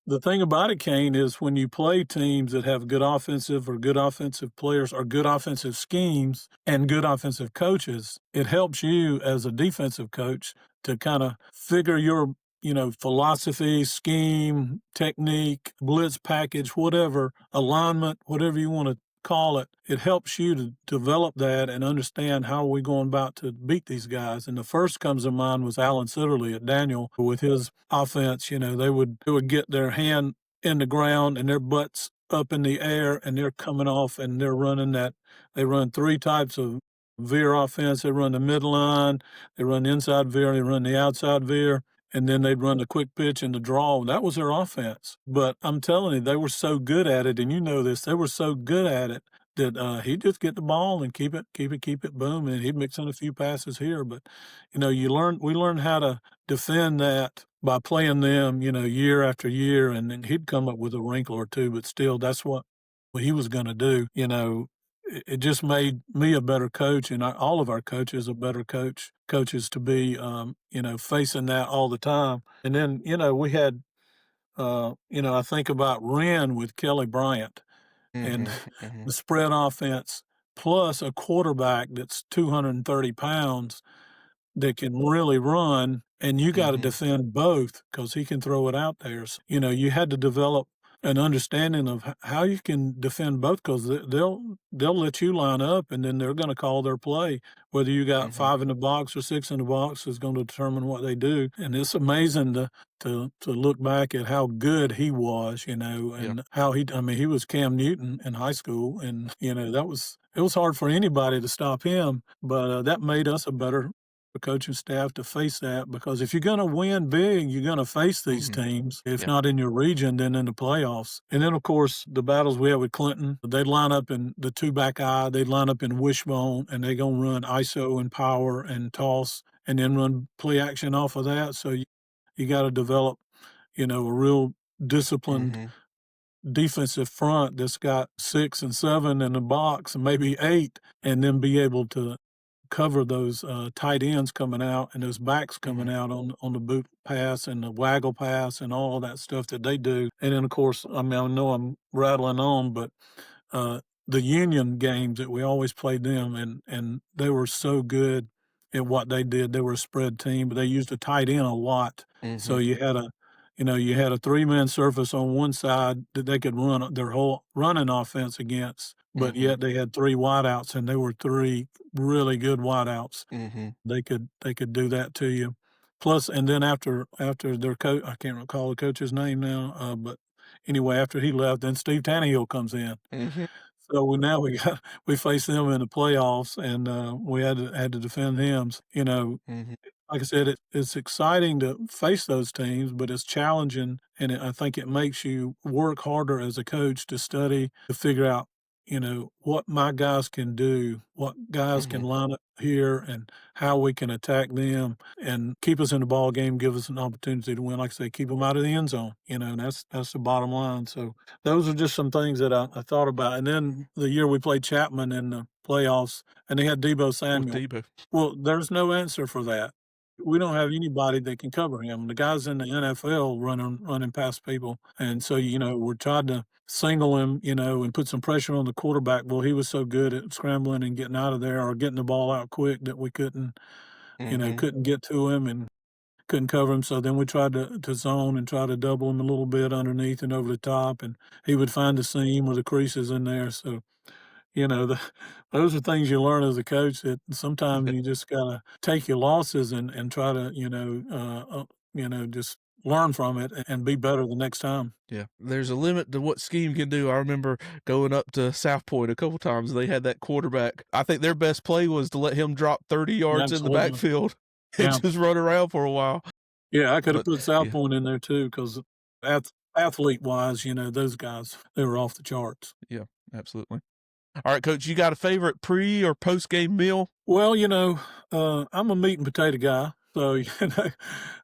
the thing about it, Kane, is when you play teams that have good offensive or good offensive players or good offensive schemes and good offensive coaches, it helps you as a defensive coach to kind of figure your, philosophy, scheme, technique, blitz package, whatever, alignment, whatever you want to call it. It helps you to develop that and understand how we're going about to beat these guys. And the first comes to mind was Alan Sitterly at Daniel with his offense. They would get their hand in the ground and their butts up in the air and they're coming off and they're running that. They run 3 types of veer offense. They run the midline, they run the inside veer, they run the outside veer, and then they'd run the quick pitch and the draw. That was their offense. But I'm telling you, they were so good at it, and you know this, they were so good at it that he'd just get the ball and keep it, boom, and he'd mix in a few passes here. But we learned how to defend that by playing them, year after year, and then he'd come up with a wrinkle or two, but still, that's what he was going to do. It just made me a better coach, and all of our coaches a better coaches to be, facing that all the time. And then, we had, I think about Wren with Kelly Bryant and Mhm. Mhm. the spread offense plus a quarterback that's 230 pounds that can really run, and you gotta Mhm. defend both because he can throw it out there. So, you had to develop an understanding of how you can defend both because they'll let you line up, and then they're gonna call their play. Whether you got Mhm. 5 in the box or 6 in the box is gonna determine what they do, and it's amazing to look back at how good he was, Yeah. and how he was Cam Newton in high school, and, it was hard for anybody to stop him, but, that made us a better coaching staff to face that because if you're gonna win big, you're gonna face these Mhm. teams, if Yeah. not in your region, then in the playoffs. And then, of course, the battles we had with Clinton, they'd line up in the two-back eye, they'd line up in wishbone, and they gonna run ISO and power and toss and then run play action off of that, so you gotta develop, a real disciplined Mhm. defensive front that's got 6 and 7 in the box and maybe 8, and then be able to cover those, tight ends coming out and those backs coming Mhm. out on the boot pass and the waggle pass and all of that stuff that they do. And then, of course, I know I'm rattling on, but uh, the Union games that we always played them, and they were so good at what they did. They were a spread team, but they used a tight end a lot. So Mhm. you had a 3-man surface on one side that they could run their whole running offense against, but Mhm. yet they had 3 wideouts, and they were 3 really good wideouts. Mhm. They could do that to you. Plus, and then after their coach, I can't recall the coach's name now, but anyway, after he left, then Steve Tannehill comes in. Mhm. So we faced them in the playoffs, and we had to defend him. Mhm. Like I said, it's exciting to face those teams, but it's challenging, and I think it makes you work harder as a coach to study, to figure out, what my guys can do, what guys can Mhm. line up here, and how we can attack them and keep us in the ball game, give us an opportunity to win. Like I say, keep them out of the end zone, and that's the bottom line. So those are just some things that I thought about. And then the year we played Chapman in the playoffs, and they had Debo With Samuel. Debo. Well, there's no answer for that. We don't have anybody that can cover him. The guy's in the NFL running past people, and so, we're trying to single him, and put some pressure on the quarterback. Well, he was so good at scrambling and getting out of there or getting the ball out quick that we couldn't, Mhm. couldn't get to him and couldn't cover him. So then we tried to zone and try to double him a little bit underneath and over the top, and he would find the seam or the creases in there. So the those are things you learn as a coach that sometimes you just gotta take your losses and try to, just learn from it and be better the next time. Yeah, there's a limit to what scheme can do. I remember going up to South Point a couple times, they had that quarterback. I think their best play was to let him drop 30 Yeah, yards in the absolutely. backfield and Yeah. just run around for a while. Yeah, I could have But put South yeah, Point in there too 'cause athlete-wise, those guys, they were off the charts. yeah, absolutely. All right, coach, you got a favorite pre or post game meal? Well, I'm a meat and potato guy, so,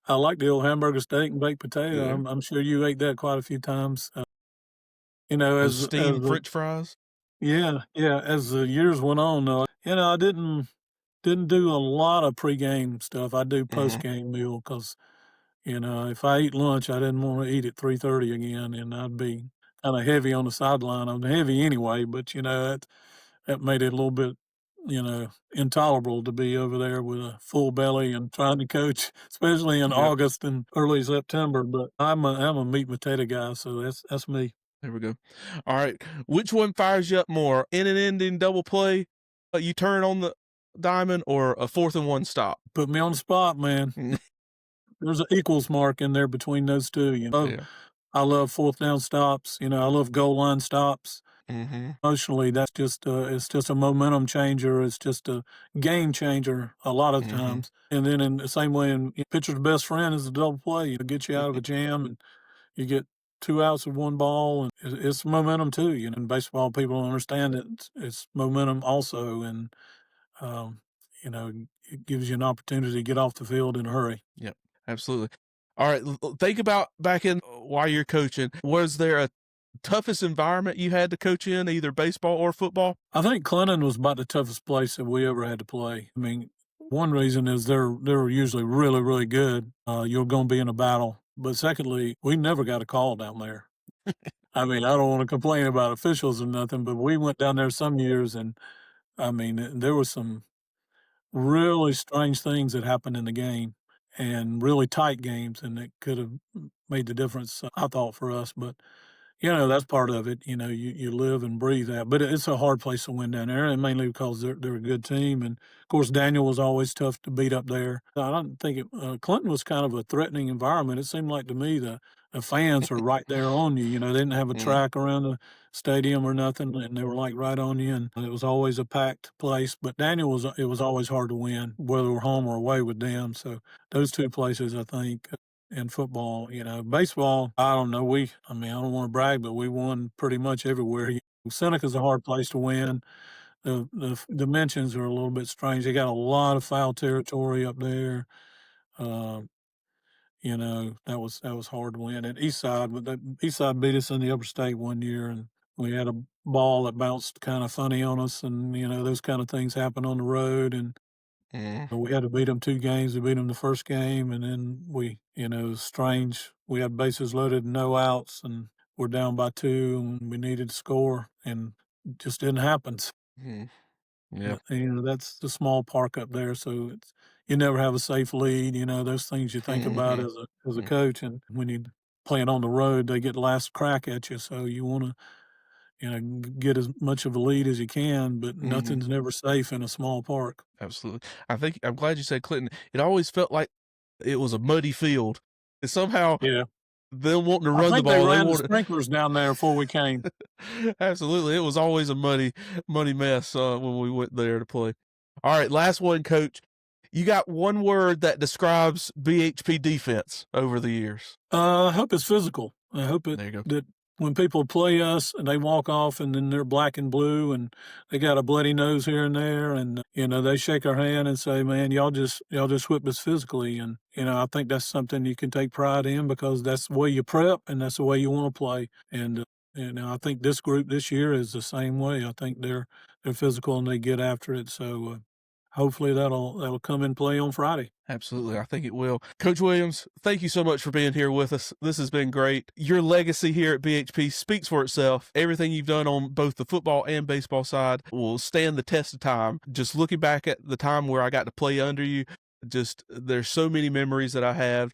I like the old hamburger steak and baked potato. Yeah. I'm sure you ate that quite a few times. Those As steamed the French fries? Yeah, yeah, as the years went on, though, I didn't do a lot of pregame stuff. I do Mhm. postgame meal because if I eat lunch, I didn't wanna eat at 3:30 again, and I'd be kinda heavy on the sideline. I'm heavy anyway, but, that made it a little bit, intolerable to be over there with a full belly and trying to coach, especially in Yep, August and early September, but I'm a meat and potato guy, so that's me. there we go. All right, which one fires you up more? In an ending double play, you turn on the diamond, or a 4th and 1 stop? Put me on the spot, man. There's an equals mark in there between those 2, Yeah. I love 4th down stops, I love goal line stops. Mhm. Emotionally, it's just a momentum changer, it's just a game changer a lot of Mhm. times, and then in the same way, pitcher's best friend is a double play, it'll get you out of a jam, and you get 2 outs with 1 ball, and it's momentum too, in baseball, people don't understand it, it's momentum also, and, um, you know, it gives you an opportunity to get off the field in a hurry. Yep, absolutely. All right, think about back in while you're coaching, was there a toughest environment you had to coach in, either baseball or football? I think Clinton was about the toughest place that we ever had to play. I mean, one reason is they're usually really, really good. You're gonna be in a battle. But secondly, we never got a call down there. I mean, I don't wanna complain about officials or nothing, but we went down there some years and, I mean, there was some really strange things that happened in the game and really tight games, and it could have made the difference, I thought, for us. But that's part of it. You live and breathe that. But it's a hard place to win down there, and mainly because they're a good team. And of course, Daniel was always tough to beat up there. I don't think Clinton was kind of a threatening environment. It seemed like to me the fans were right there on you. They didn't have a Mm, track around the stadium or nothing, and they were like right on you. And it was always a packed place. But Daniel it was always hard to win, whether we're home or away with them. So those two places, I think, in football. Baseball, I don't know. I don't want to brag, but we won pretty much everywhere. Seneca's a hard place to win. The dimensions are a little bit strange. They got a lot of foul territory up there. Uh, that was hard to win. At Eastside, but Eastside beat us in the Upper State one year, and we had a ball that bounced kind of funny on us, and those kind of things happen on the road, and mm, we had to beat them 2 games. We beat them the first game, and then it was strange. We had bases loaded and no outs, and we're down by 2, and we needed to score, and it just didn't happen. mm. Yep. But, that's the small park up there, so you never have a safe lead. Those things you think about Mhm, as a mm, coach, and when you playing on the road, they get last crack at you, so you want to get as much of a lead as you can, but mhm. nothing's never safe in a small park. Absolutely. I'm glad you said Clinton. It always felt like it was a muddy field. And somehow Yeah. them wanting to I run the think they ball, they ran the wanted sprinklers down there before we came. absolutely. It was always a muddy mess when we went there to play. All right, last one, Coach. You got one word that describes BHP defense over the years. I hope it's physical. I hope There you go. that when people play us and they walk off and then they're black and blue and they got a bloody nose here and there and they shake our hand and say, "Man, y'all just whipped us physically." And I think that's something you can take pride in because that's the way you prep and that's the way you want to play. And I think this group this year is the same way. I think they're physical and they get after it. So hopefully that'll come in play on Friday. Absolutely. I think it will. Coach Williams, thank you so much for being here with us. This has been great. Your legacy here at BHP speaks for itself. Everything you've done on both the football and baseball side will stand the test of time. Just looking back at the time where I got to play under you, there's so many memories that I have.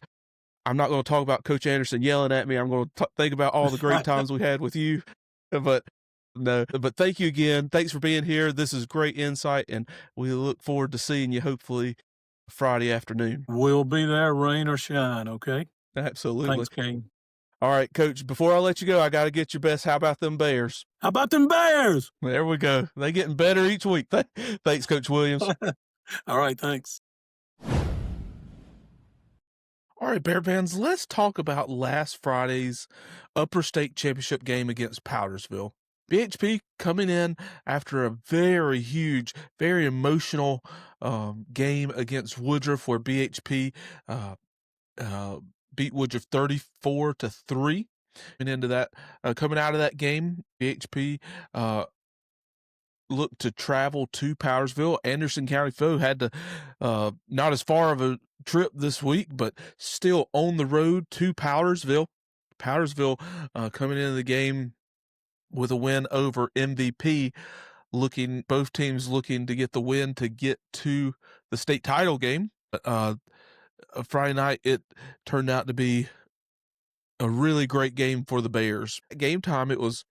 I'm not going to talk about Coach Anderson yelling at me. I'm going to think about all the great times we had with you. But no, but thank you again. Thanks for being here. This is great insight, and we look forward to seeing you hopefully Friday afternoon. We'll be there, rain or shine. Okay. Absolutely. Thanks, Kane. All right, Coach, before I let you go, I got to get your best. How about them Bears? How about them Bears? There we go. They getting better each week. Thanks, Coach Williams. All right, thanks. All right, Bear fans, let's talk about last Friday's Upper State Championship game against Powdersville. BHP coming in after a very huge, very emotional game against Woodruff, where BHP beat Woodruff 34-3. And into that, coming out of that game, BHP looked to travel to Powdersville. Anderson County foe had to not as far of a trip this week, but still on the road to Powdersville. Powdersville coming into the game with a win over MVP, both teams looking to get the win to get to the state title game. Friday night, it turned out to be a really great game for the Bears. Game time, it was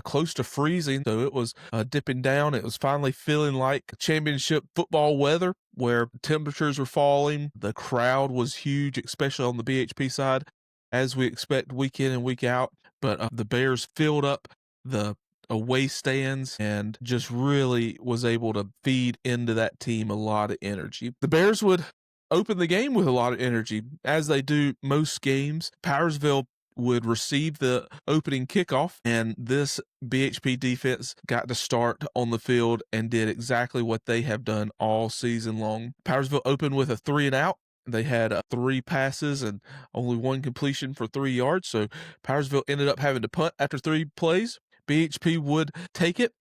close to freezing, so it was dipping down. It was finally feeling like championship football weather, where temperatures were falling. The crowd was huge, especially on the BHP side, as we expect week in and week out. But the Bears filled up the away stands and just really was able to feed into that team a lot of energy. The Bears would open the game with a lot of energy, as they do most games. Powdersville would receive the opening kickoff, and this BHP defense got to start on the field and did exactly what they have done all season long. Powdersville opened with a 3-and-out. They had 3 passes and only 1 completion for 3 yards, so Powdersville ended up having to punt after 3 plays. BHP would take it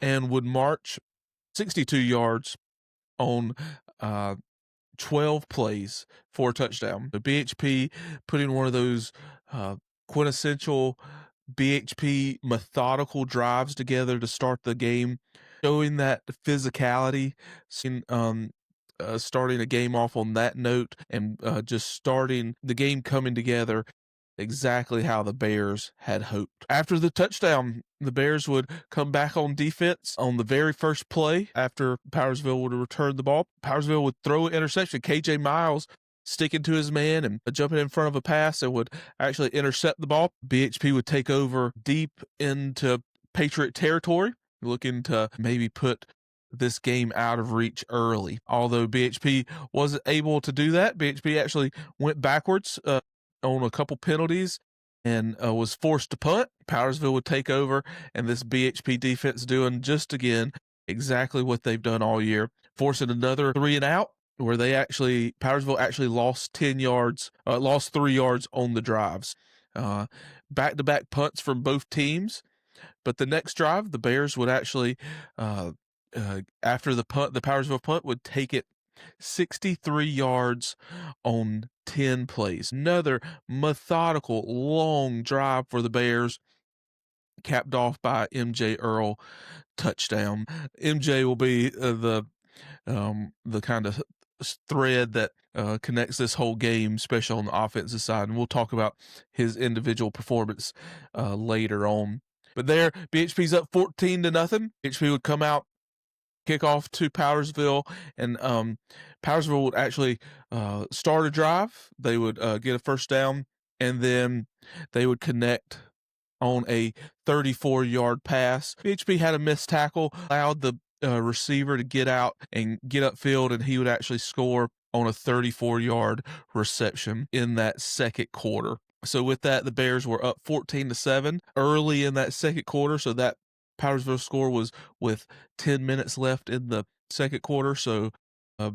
and would march 62 yards on 12 plays for a touchdown. The BHP putting one of those quintessential BHP methodical drives together to start the game, showing that physicality, starting a game off on that note and just starting the game coming together exactly how the Bears had hoped. After the touchdown, the Bears would come back on defense on the very first play after Powdersville would return the ball. Powdersville would throw an interception. KJ Miles sticking to his man and jumping in front of a pass and would actually intercept the ball. BHP would take over deep into Patriot territory, looking to maybe put this game out of reach early. Although BHP wasn't able to do that, BHP actually went backwards on a couple penalties and was forced to punt. Powdersville would take over, and this BHP defense doing just again exactly what they've done all year, forcing another 3 and out, where Powdersville actually lost 3 yards on the drives. Back-to-back punts from both teams, but the next drive, the Bears would actually, after the Powdersville punt would take it 63 yards on 10 plays. Another methodical, long drive for the Bears, capped off by MJ Earl touchdown. MJ will be the kind of thread that connects this whole game, especially on the offensive side, and we'll talk about his individual performance later on. But there, BHP's up 14-0. BHP would come out, kick off to Powdersville, and Powdersville would actually start a drive. They would get a first down, and then they would connect on a 34-yard pass. BHP had a missed tackle, allowed the receiver to get out and get upfield, and he would actually score on a 34-yard reception in that second quarter. So with that, the Bears were up 14-7 early in that second quarter. So that Powdersville score was with 10 minutes left in the second quarter. So a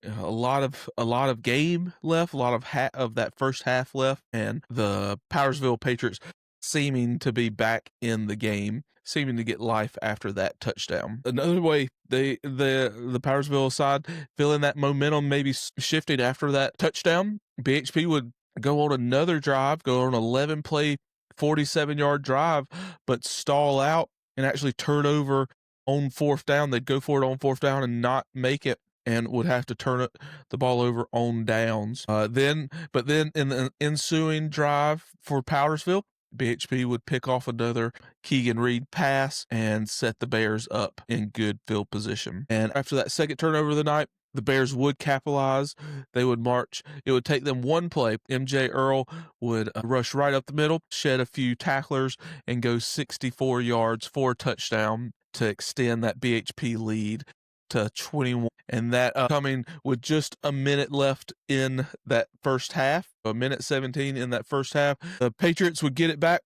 lot of game left, a lot of that first half left, and the Powdersville Patriots seeming to be back in the game, seeming to get life after that touchdown. Another way the Powdersville side feeling that momentum maybe shifted after that touchdown, BHP would go on another drive, go on an 11-play, 47-yard drive, but stall out and actually turn over on fourth down. They'd go for it on fourth down and not make it, and would have to turn the ball over on downs. Then in the ensuing drive for Powdersville, BHP would pick off another Keegan Reed pass and set the Bears up in good field position. And after that second turnover of the night, the Bears would capitalize. They would march. It would take them one play. MJ Earl would rush right up the middle, shed a few tacklers, and go 64 yards for a touchdown to extend that BHP lead to 21. And that coming with just a minute left in that first half, a minute 17 in that first half. The Patriots would get it back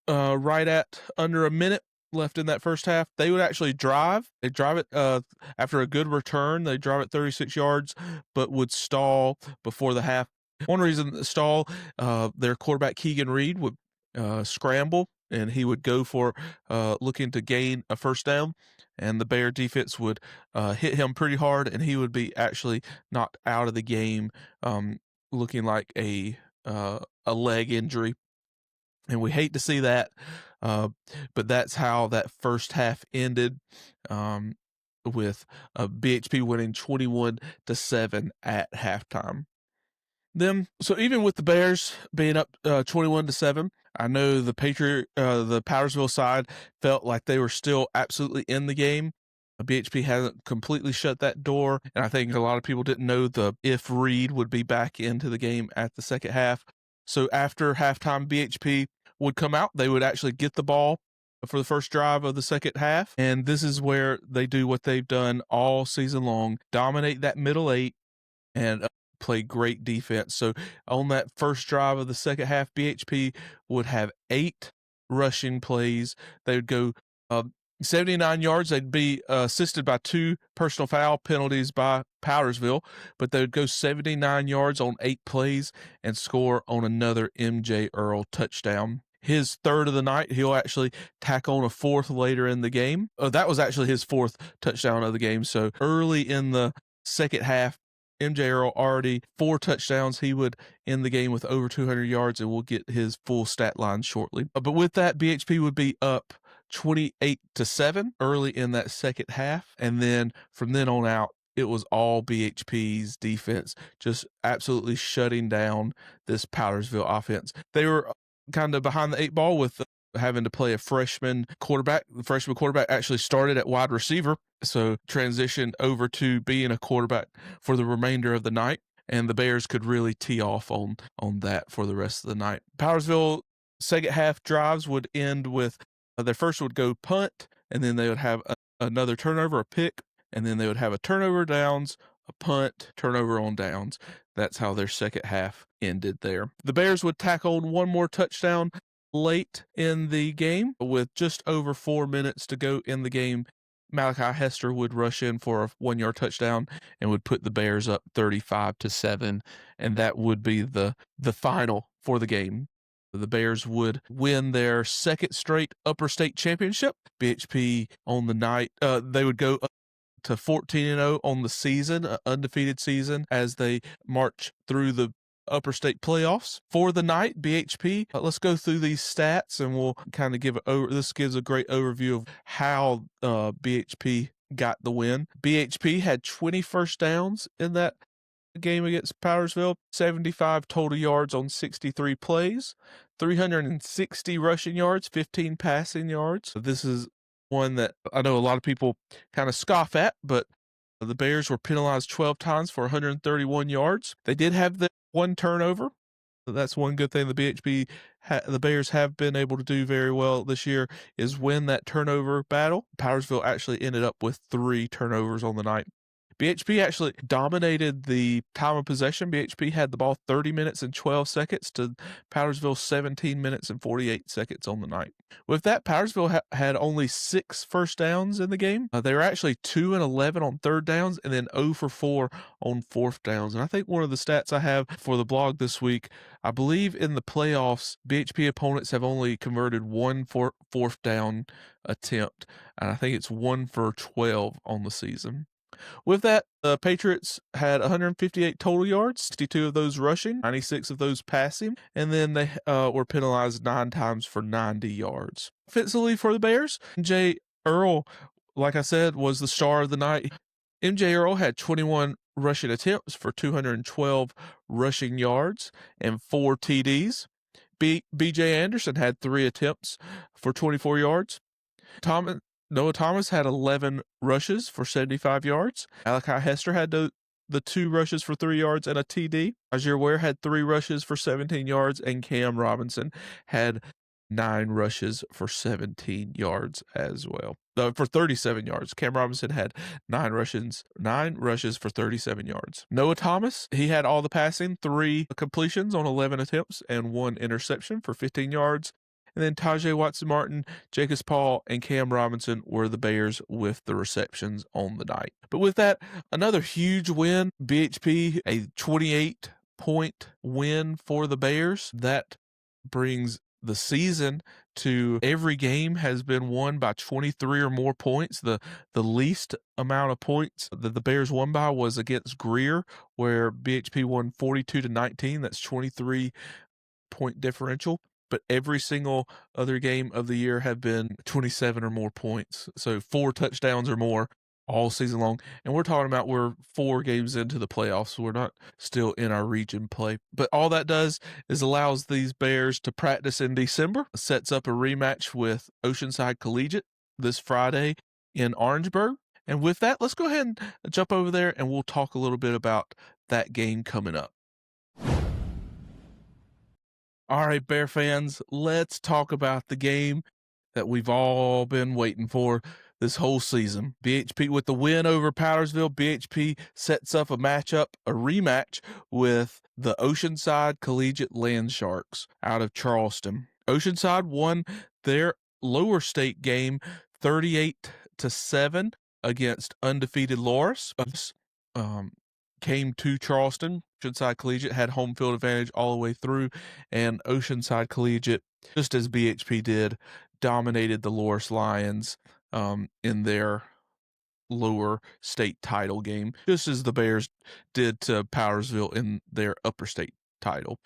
right at under a minute left in that first half. They would actually drive. They drive it after a good return. They drive it 36 yards, but would stall before the half. One reason the stall, their quarterback Keegan Reed would scramble, and he would go for looking to gain a first down, and the Bear defense would hit him pretty hard, and he would be actually knocked out of the game, looking like a leg injury. And we hate to see that, but that's how that first half ended, with BHP winning 21-7 at halftime. So even with the Bears being up 21-7, I know the Powdersville side felt like they were still absolutely in the game. BHP hasn't completely shut that door, and I think a lot of people didn't know if Reed would be back into the game at the second half. So after halftime, BHP would come out. They would actually get the ball for the first drive of the second half, and this is where they do what they've done all season long: dominate that middle eight and play great defense. So on that first drive of the second half, BHP would have 8 rushing plays. They would go 79 yards. They'd be assisted by 2 personal foul penalties by Powdersville, but they would go 79 yards on 8 plays and score on another MJ Earl touchdown. His third of the night, he'll actually tack on a 4th later in the game. That was actually his 4th touchdown of the game. So early in the second half, MJ Earl already 4 touchdowns. He would end the game with over 200 yards, and we'll get his full stat line shortly. But with that, BHP would be up 28-7 early in that second half, and then from then on out, it was all BHP's defense just absolutely shutting down this Powdersville offense. They were kind of behind the eight ball with having to play a freshman quarterback. The freshman quarterback actually started at wide receiver, so transitioned over to being a quarterback for the remainder of the night, and the Bears could really tee off on that for the rest of the night. Powdersville second half drives would end with their first would go punt, and then they would have another turnover, a pick, and then they would have a turnover downs, a punt, turnover on downs. That's how their second half ended there. The Bears would tack on one more touchdown late in the game with just over 4 minutes to go in the game. Malachi Hester would rush in for a 1-yard touchdown and would put the Bears up 35-7, and that would be the final for the game. The Bears would win their second straight upper state championship. BHP on the night, they would go up to 14-0 on the season, an undefeated season, as they march through the upper state playoffs. For the night, BHP, let's go through these stats and we'll kind of this gives a great overview of how BHP got the win. BHP had 20 first downs in that game against Powdersville, 75 total yards on 63 plays, 360 rushing yards, 15 passing yards. So this is one that I know a lot of people kind of scoff at, but the Bears were penalized 12 times for 131 yards. They did have the one turnover. That's one good thing the Bears have been able to do very well this year is win that turnover battle. Powdersville actually ended up with 3 turnovers on the night. BHP actually dominated the time of possession. BHP had the ball 30 minutes and 12 seconds to Powdersville 17 minutes and 48 seconds on the night. With that, Powdersville had only 6 first downs in the game. They were actually 2-11 on third downs and then 0-4 on fourth downs. And I think one of the stats I have for the blog this week, I believe in the playoffs, BHP opponents have only converted 1 fourth down attempt. And I think it's 1 for 12 on the season. With that, the Patriots had 158 total yards, 62 of those rushing, 96 of those passing, and then they were penalized 9 times for 90 yards. Offensively for the Bears, MJ Earl, like I said, was the star of the night. MJ Earl had 21 rushing attempts for 212 rushing yards and 4 TDs. BJ Anderson had 3 attempts for 24 yards. Noah Thomas had 11 rushes for 75 yards. Malachi Hester had the 2 rushes for 3 yards and a TD. Ajir Ware had 3 rushes for 17 yards, and Cam Robinson had 9 rushes for 17 yards as well. For 37 yards. Cam Robinson had 9 rushes for 37 yards. Noah Thomas, he had all the passing, 3 completions on 11 attempts, and 1 interception for 15 yards. And then Tajay Watson-Martin, Jacobs Paul, and Cam Robinson were the Bears with the receptions on the night. But with that, another huge win. BHP, a 28-point win for the Bears. That brings the season to every game has been won by 23 or more points. The least amount of points that the Bears won by was against Greer, where BHP won 42-19. That's 23-point differential. But every single other game of the year have been 27 or more points. So 4 touchdowns or more all season long. And we're talking about we're 4 games into the playoffs. So we're not still in our region play. But all that does is allows these Bears to practice in December. Sets up a rematch with Oceanside Collegiate this Friday in Orangeburg. And with that, let's go ahead and jump over there and we'll talk a little bit about that game coming up. All right, Bear fans, let's talk about the game that we've all been waiting for this whole season. BHP with the win over Powdersville. BHP sets up a rematch with the Oceanside Collegiate Landsharks out of Charleston. Oceanside won their lower state game 38-7 against undefeated Loris. Came to Charleston. Oceanside Collegiate had home field advantage all the way through, and Oceanside Collegiate, just as BHP did, dominated the Loris Lions in their lower state title game, just as the Bears did to Powdersville in their upper state title.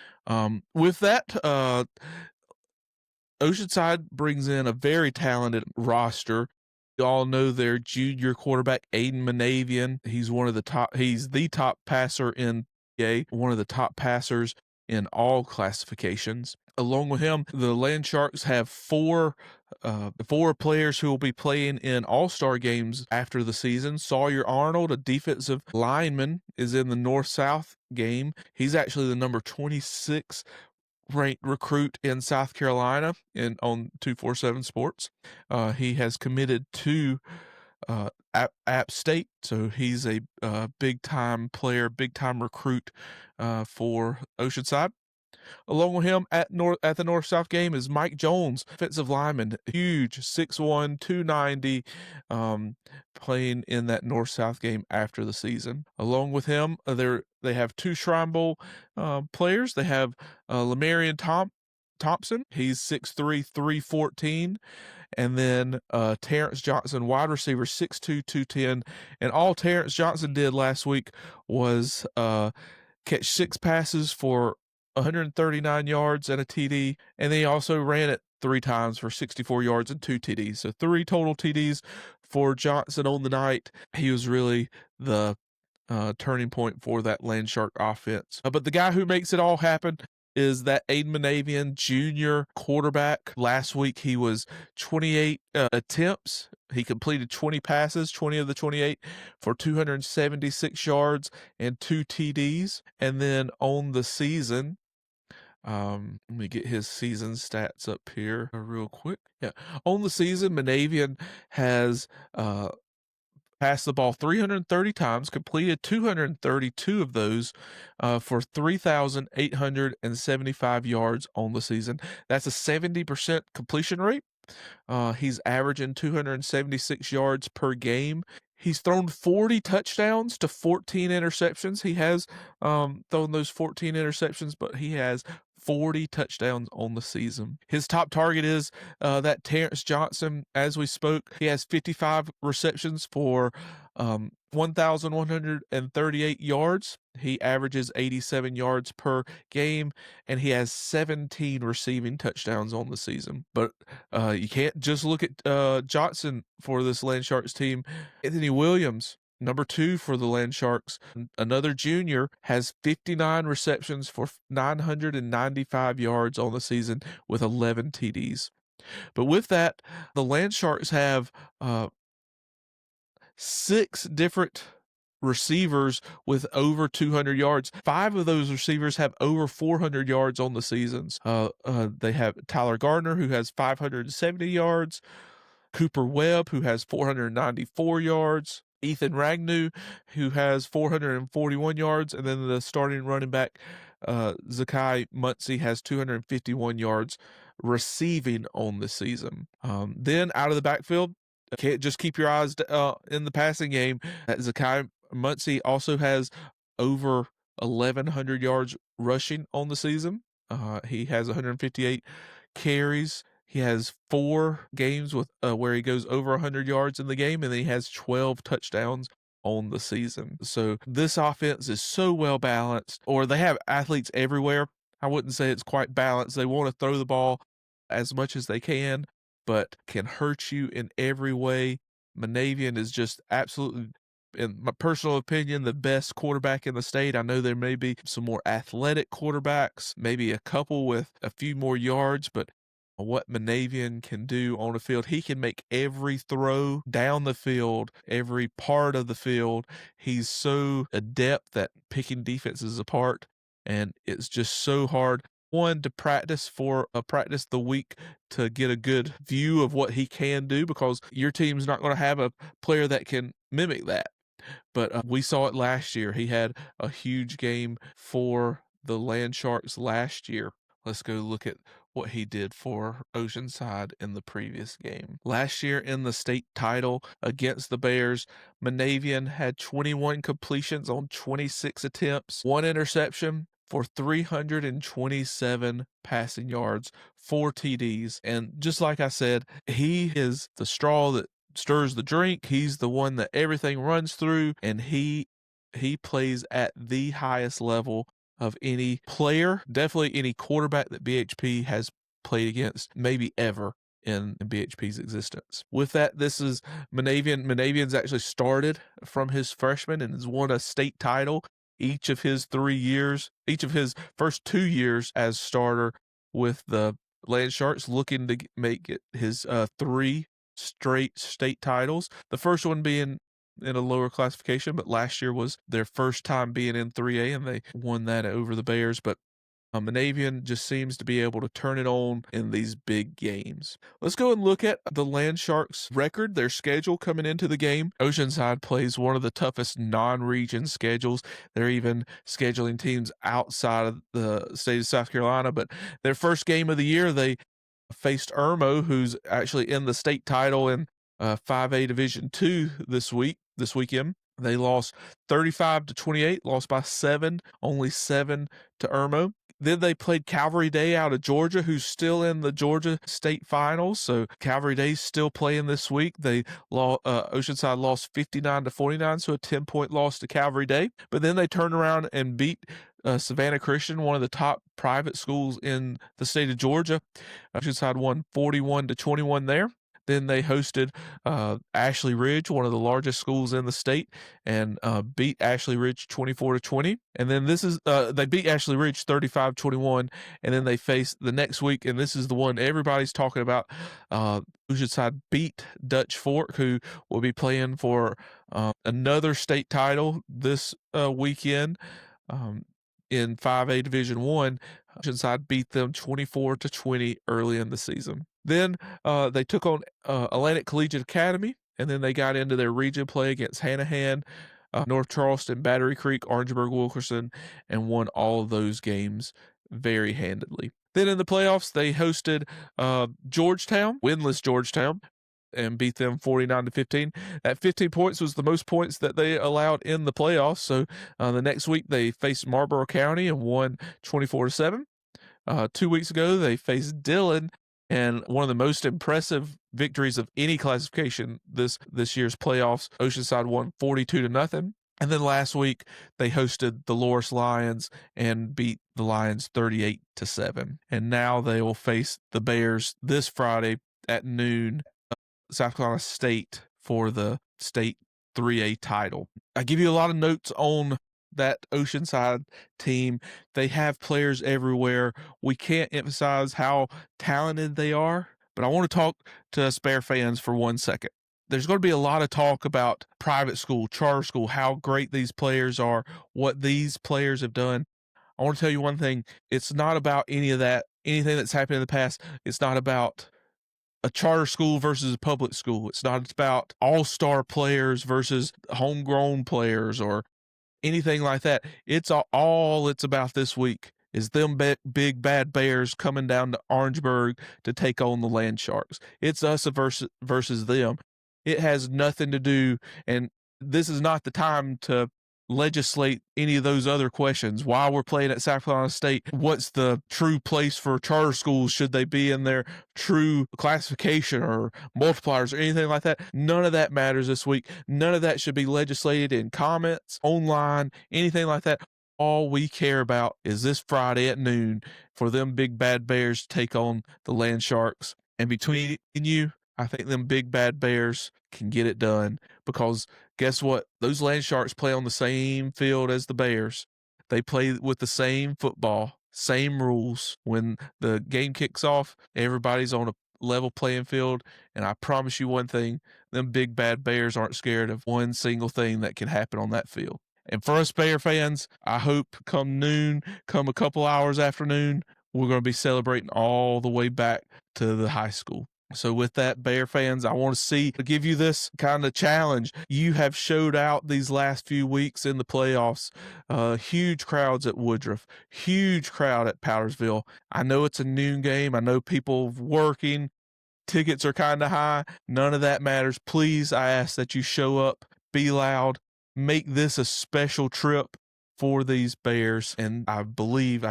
With that, Oceanside brings in a very talented roster. You all know their junior quarterback, Aiden Manavian. He's the top passer in PA, one of the top passers in all classifications. Along with him, the Landsharks have four players who will be playing in all-star games after the season. Sawyer Arnold, a defensive lineman, is in the North-South game. He's actually the number 26 ranked recruit in South Carolina on 247 Sports. He has committed to App State, so he's a big-time player, big-time recruit for Oceanside. Along with him at the North-South game is Mike Jones, defensive lineman, huge, 6'1", 290, playing in that North-South game after the season. Along with him, they have two Shrine Bowl players. They have Lamarian Thompson. He's 6'3", 314. And then Terrence Johnson, wide receiver, 6'2", 210. And all Terrence Johnson did last week was catch 6 passes for 139 yards and a TD. And then he also ran it 3 times for 64 yards and 2 TDs. So 3 total TDs for Johnson on the night. He was really the turning point for that Landshark offense. But the guy who makes it all happen is that Aiden Manavian, junior quarterback. Last week he was 28 attempts. He completed 20 passes, 20 of the 28 for 276 yards and 2 TDs. And then on the season, let me get his season stats up here real quick. Yeah, on the season, Manavian has passed the ball 330 times, completed 232 of those for 3,875 yards on the season. That's a 70% completion rate. He's averaging 276 yards per game. He's thrown 40 touchdowns to 14 interceptions. He has thrown those 14 interceptions, but he has 40 touchdowns on the season. His top target is that Terrence Johnson, as we spoke. He has 55 receptions for 1,138 yards. He averages 87 yards per game, and he has 17 receiving touchdowns on the season. But you can't just look at Johnson for this Landsharks team. Anthony Williams, number 2 for the Landsharks, another junior, has 59 receptions for 995 yards on the season with 11 TDs. But with that, the Landsharks have 6 different receivers with over 200 yards. 5 of those receivers have over 400 yards on the seasons. They have Tyler Gardner, who has 570 yards, Cooper Webb, who has 494 yards, Ethan Ragnew, who has 441 yards, and then the starting running back, Zakai Muncie, has 251 yards receiving on the season. Then out of the backfield, can't just keep your eyes in the passing game. Zakai Muncie also has over 1,100 yards rushing on the season. He has 158 carries. He has 4 games with where he goes over 100 yards in the game, and then he has 12 touchdowns on the season. So this offense is so well balanced, or they have athletes everywhere. I wouldn't say it's quite balanced. They want to throw the ball as much as they can, but can hurt you in every way. Manavian is just absolutely, in my personal opinion, the best quarterback in the state. I know there may be some more athletic quarterbacks, maybe a couple with a few more yards, but what Manavian can do on the field, he can make every throw down the field, every part of the field. He's so adept at picking defenses apart, and it's just so hard. One, to practice the week to get a good view of what he can do, because your team's not going to have a player that can mimic that. But we saw it last year. He had a huge game for the Landsharks last year. Let's go look at what he did for Oceanside in the previous game. Last year in the state title against the Bears, Manavian had 21 completions on 26 attempts, 1 interception for 327 passing yards, 4 TDs. And just like I said, he is the straw that stirs the drink. He's the one that everything runs through, and he plays at the highest level of any player, definitely any quarterback that BHP has played against, maybe ever. in BHP's existence. With that, this is Monavian. Monavian's actually started from his freshman and has won a state title each of his first 2 years as starter with the Landsharks, looking to make it his 3 straight state titles. The first one being in a lower classification, but last year was their first time being in 3A, and they won that over the Bears. But Monavian just seems to be able to turn it on in these big games. Let's go and look at the Landsharks record, their schedule coming into the game. Oceanside plays one of the toughest non-region schedules. They're even scheduling teams outside of the state of South Carolina, but their first game of the year, they faced Irmo, who's actually in the state title in 5A Division II this weekend. They lost 35-28, lost by 7, only 7 to Irmo. Then they played Calvary Day out of Georgia, who's still in the Georgia State Finals. So Calvary Day's still playing this week. Oceanside lost 59-49, so a 10-point loss to Calvary Day. But then they turned around and beat Savannah Christian, one of the top private schools in the state of Georgia. Oceanside won 41-21 there. Then they hosted Ashley Ridge, one of the largest schools in the state, and beat Ashley Ridge 24-20. And then they beat Ashley Ridge 35-21. And then they face the next week, and this is the one everybody's talking about. Oceanside beat Dutch Fork, who will be playing for another state title this weekend. In 5A Division I, Oceanside beat them 24-20 early in the season. Then they took on Atlantic Collegiate Academy, and then they got into their region play against Hanahan, North Charleston, Battery Creek, Orangeburg, Wilkerson, and won all of those games very handedly. Then in the playoffs, they hosted Georgetown, winless Georgetown, and beat them 49-15. That 15 points was the most points that they allowed in the playoffs. So the next week they faced Marlboro County and won 24-7. 2 weeks ago they faced Dillon, and one of the most impressive victories of any classification this year's playoffs. Oceanside won 42-0. And then last week they hosted the Loris Lions and beat the Lions 38-7. And now they will face the Bears this Friday at noon, South Carolina State, for the state 3A title. I give you a lot of notes on that Oceanside team. They have players everywhere. We can't emphasize how talented they are, but I want to talk to us Bear fans for 1 second. There's going to be a lot of talk about private school, charter school, how great these players are, what these players have done. I want to tell you one thing. It's not about any of that, anything that's happened in the past. It's not about a charter school versus a public school. It's not about all-star players versus homegrown players or anything like that. It's all it's about this week is them big bad Bears coming down to Orangeburg to take on the Landsharks. It's us versus them. It has nothing to do, and this is not the time to legislate any of those other questions. While we're playing at South Carolina State, what's the true place for charter schools? Should they be in their true classification or multipliers or anything like that? None of that matters this week. None of that should be legislated in comments, online, anything like that. All we care about is this Friday at noon for them big bad Bears to take on the Landsharks. And between you, I think them big bad Bears can get it done, because guess what? Those Landsharks play on the same field as the Bears. They play with the same football, same rules. When the game kicks off, everybody's on a level playing field, and I promise you one thing, them big bad Bears aren't scared of one single thing that can happen on that field. And for us Bear fans, I hope come noon, come a couple hours after noon, we're going to be celebrating all the way back to the high school. So with that, Bear fans, I want to give you this kind of challenge. You have showed out these last few weeks in the playoffs. Huge crowds at Woodruff, huge crowd at Powdersville. I know it's a noon game. I know people working. Tickets are kind of high. None of that matters. Please, I ask that you show up, be loud, make this a special trip for these Bears, and I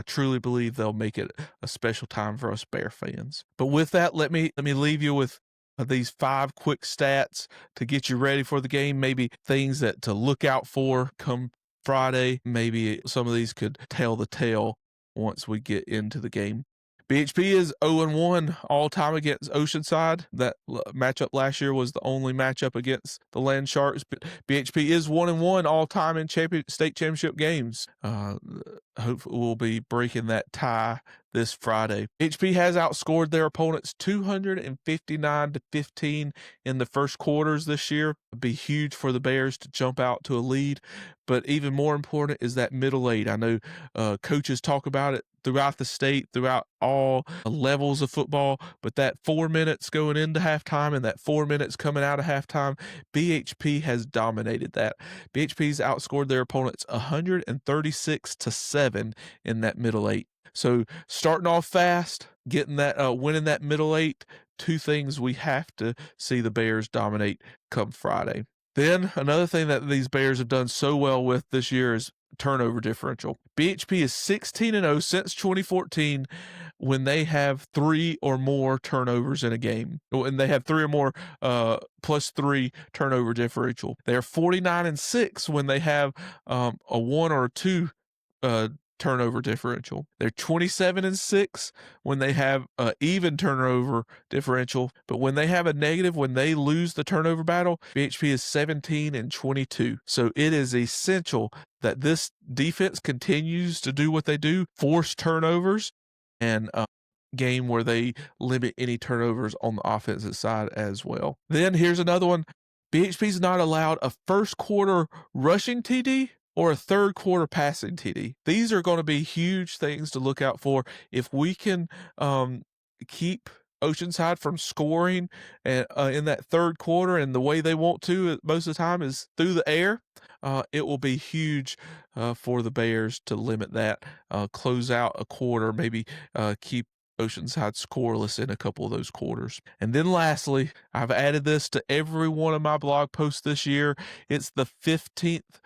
truly believe they'll make it a special time for us Bear fans. But with that, let me leave you with these 5 quick stats to get you ready for the game, maybe things that to look out for come Friday. Maybe some of these could tell the tale once we get into the game. BHP is 0-1 all-time against Oceanside. That matchup last year was the only matchup against the Landsharks. But BHP is 1-1 all-time in state championship games. Hopefully we'll be breaking that tie this Friday. BHP has outscored their opponents 259-15 in the first quarters this year. It'd be huge for the Bears to jump out to a lead, but even more important is that middle eight. I know coaches talk about it throughout the state, throughout all levels of football, but that 4 minutes going into halftime and that 4 minutes coming out of halftime, BHP has dominated that. BHP's outscored their opponents 136-7 in that middle eight. So starting off fast, getting that winning that middle eight, two things we have to see the Bears dominate come Friday. Then another thing that these Bears have done so well with this year is turnover differential. BHP is 16-0 since 2014 when they have 3 or more turnovers in a game. And they have 3 or more +3 turnover differential. They're 49-6 when they have a 1 or 2 turnover differential. They're 27-6 when they have an even turnover differential, but when they have a negative, when they lose the turnover battle, BHP is 17-22. So it is essential that this defense continues to do what they do, force turnovers, and game where they limit any turnovers on the offensive side as well. Then here's another one. BHP's not allowed a first quarter rushing TD or a third quarter passing TD. These are going to be huge things to look out for. If we can keep Oceanside from scoring in that third quarter, and the way they want to most of the time is through the air, it will be huge for the Bears to limit that, close out a quarter, maybe keep Oceanside scoreless in a couple of those quarters. And then lastly, I've added this to every one of my blog posts this year. It's the 15th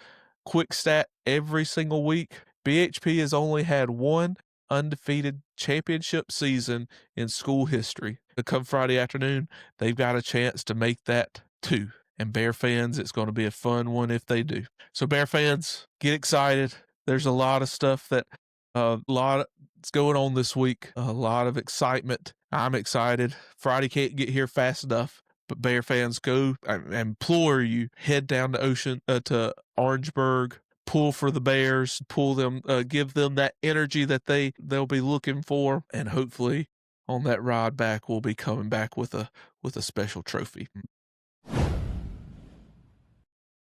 quick stat every single week. BHP has only had one undefeated championship season in school history. Come Friday afternoon, they've got a chance to make that 2. And Bear fans, it's going to be a fun one if they do. So Bear fans, get excited. There's a lot of stuff that's going on this week. A lot of excitement. I'm excited. Friday can't get here fast enough. But Bear fans, go. I implore you, head down to Orangeburg, pull for the Bears, pull them, give them that energy that they'll be looking for, and hopefully on that ride back, we'll be coming back with a special trophy.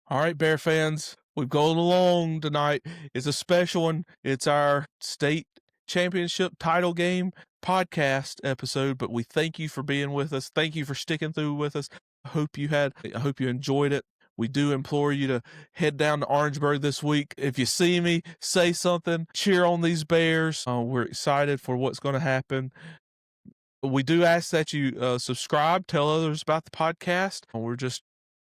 All right, Bear fans, we've gone along tonight. It's a special one. It's our state championship title game podcast episode, but we thank you for being with us. Thank you for sticking through with us. I hope you enjoyed it. We do implore you to head down to Orangeburg this week. If you see me, say something, cheer on these Bears. We're excited for what's going to happen. We do ask that you subscribe, tell others about the podcast. We're just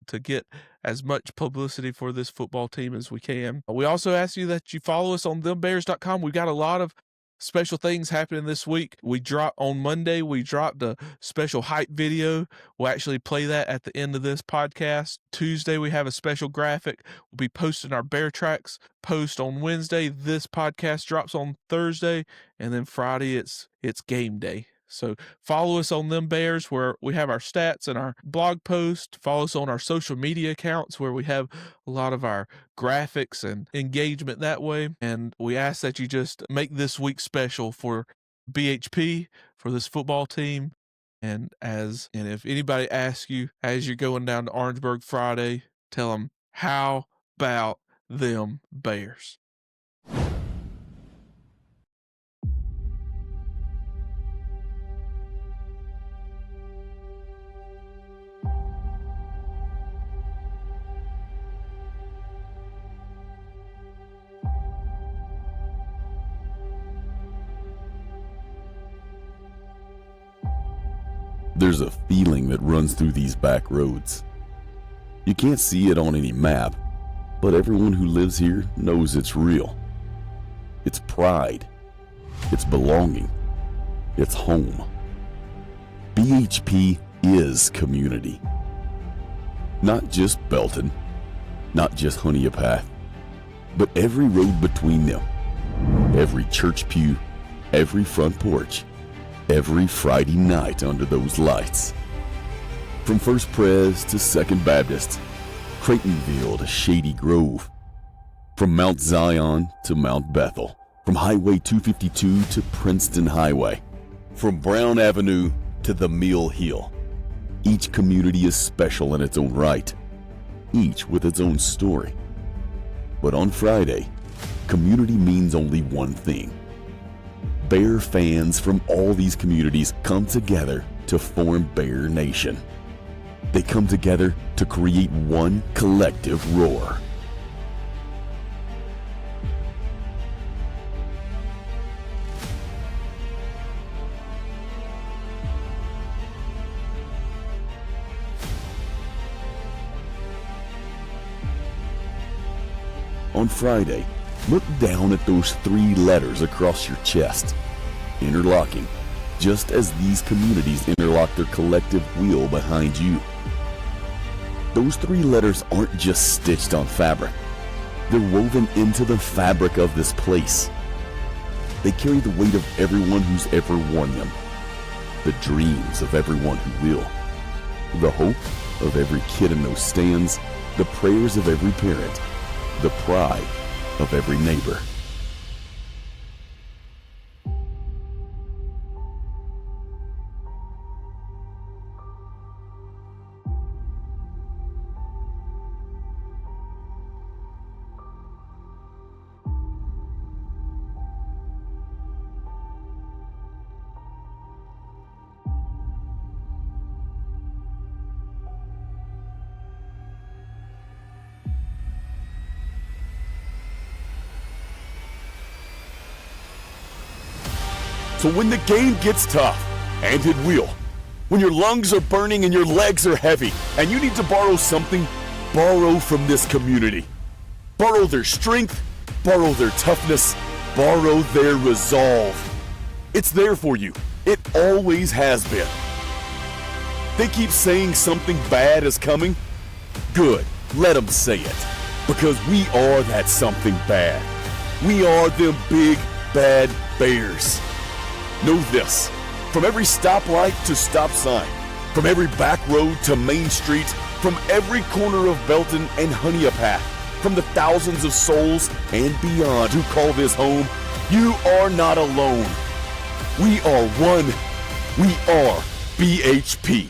to get as much publicity for this football team as we can. We also ask you that you follow us on thembears.com. We've got a lot of special things happening this week. On Monday, we dropped a special hype video. We'll actually play that at the end of this podcast. Tuesday, we have a special graphic. We'll be posting our Bear Tracks post on Wednesday. This podcast drops on Thursday, and then Friday, it's game day. So follow us on Them Bears, where we have our stats and our blog post. Follow us on our social media accounts, where we have a lot of our graphics and engagement that way. And we ask that you just make this week special for BHP, for this football team. And if anybody asks you as you're going down to Orangeburg Friday, tell them, how about them Bears? There's a feeling that runs through these back roads. You can't see it on any map, but everyone who lives here knows it's real. It's pride. It's belonging. It's home. BHP is community. Not just Belton, not just Honeypath, but every road between them, every church pew, every front porch, every Friday night under those lights. From First Pres to Second Baptist, Creightonville to Shady Grove, from Mount Zion to Mount Bethel, from Highway 252 to Princeton Highway, from Brown Avenue to the Mill Hill. Each community is special in its own right, each with its own story. But on Friday, community means only one thing. Bear fans from all these communities come together to form Bear Nation. They come together to create one collective roar. On Friday, look down at those 3 letters across your chest, interlocking, just as these communities interlock their collective will behind you. Those 3 letters aren't just stitched on fabric. They're woven into the fabric of this place. They carry the weight of everyone who's ever worn them, the dreams of everyone who will, the hope of every kid in those stands, the prayers of every parent, the pride of every neighbor. So when the game gets tough, and it will, when your lungs are burning and your legs are heavy, and you need to borrow something, borrow from this community. Borrow their strength, borrow their toughness, borrow their resolve. It's there for you. It always has been. They keep saying something bad is coming. Good, let them say it. Because we are that something bad. We are them big, bad bears. Know this, from every stoplight to stop sign, from every back road to Main Street, from every corner of Belton and Honeypath, from the thousands of souls and beyond who call this home, you are not alone. We are one. We are BHP.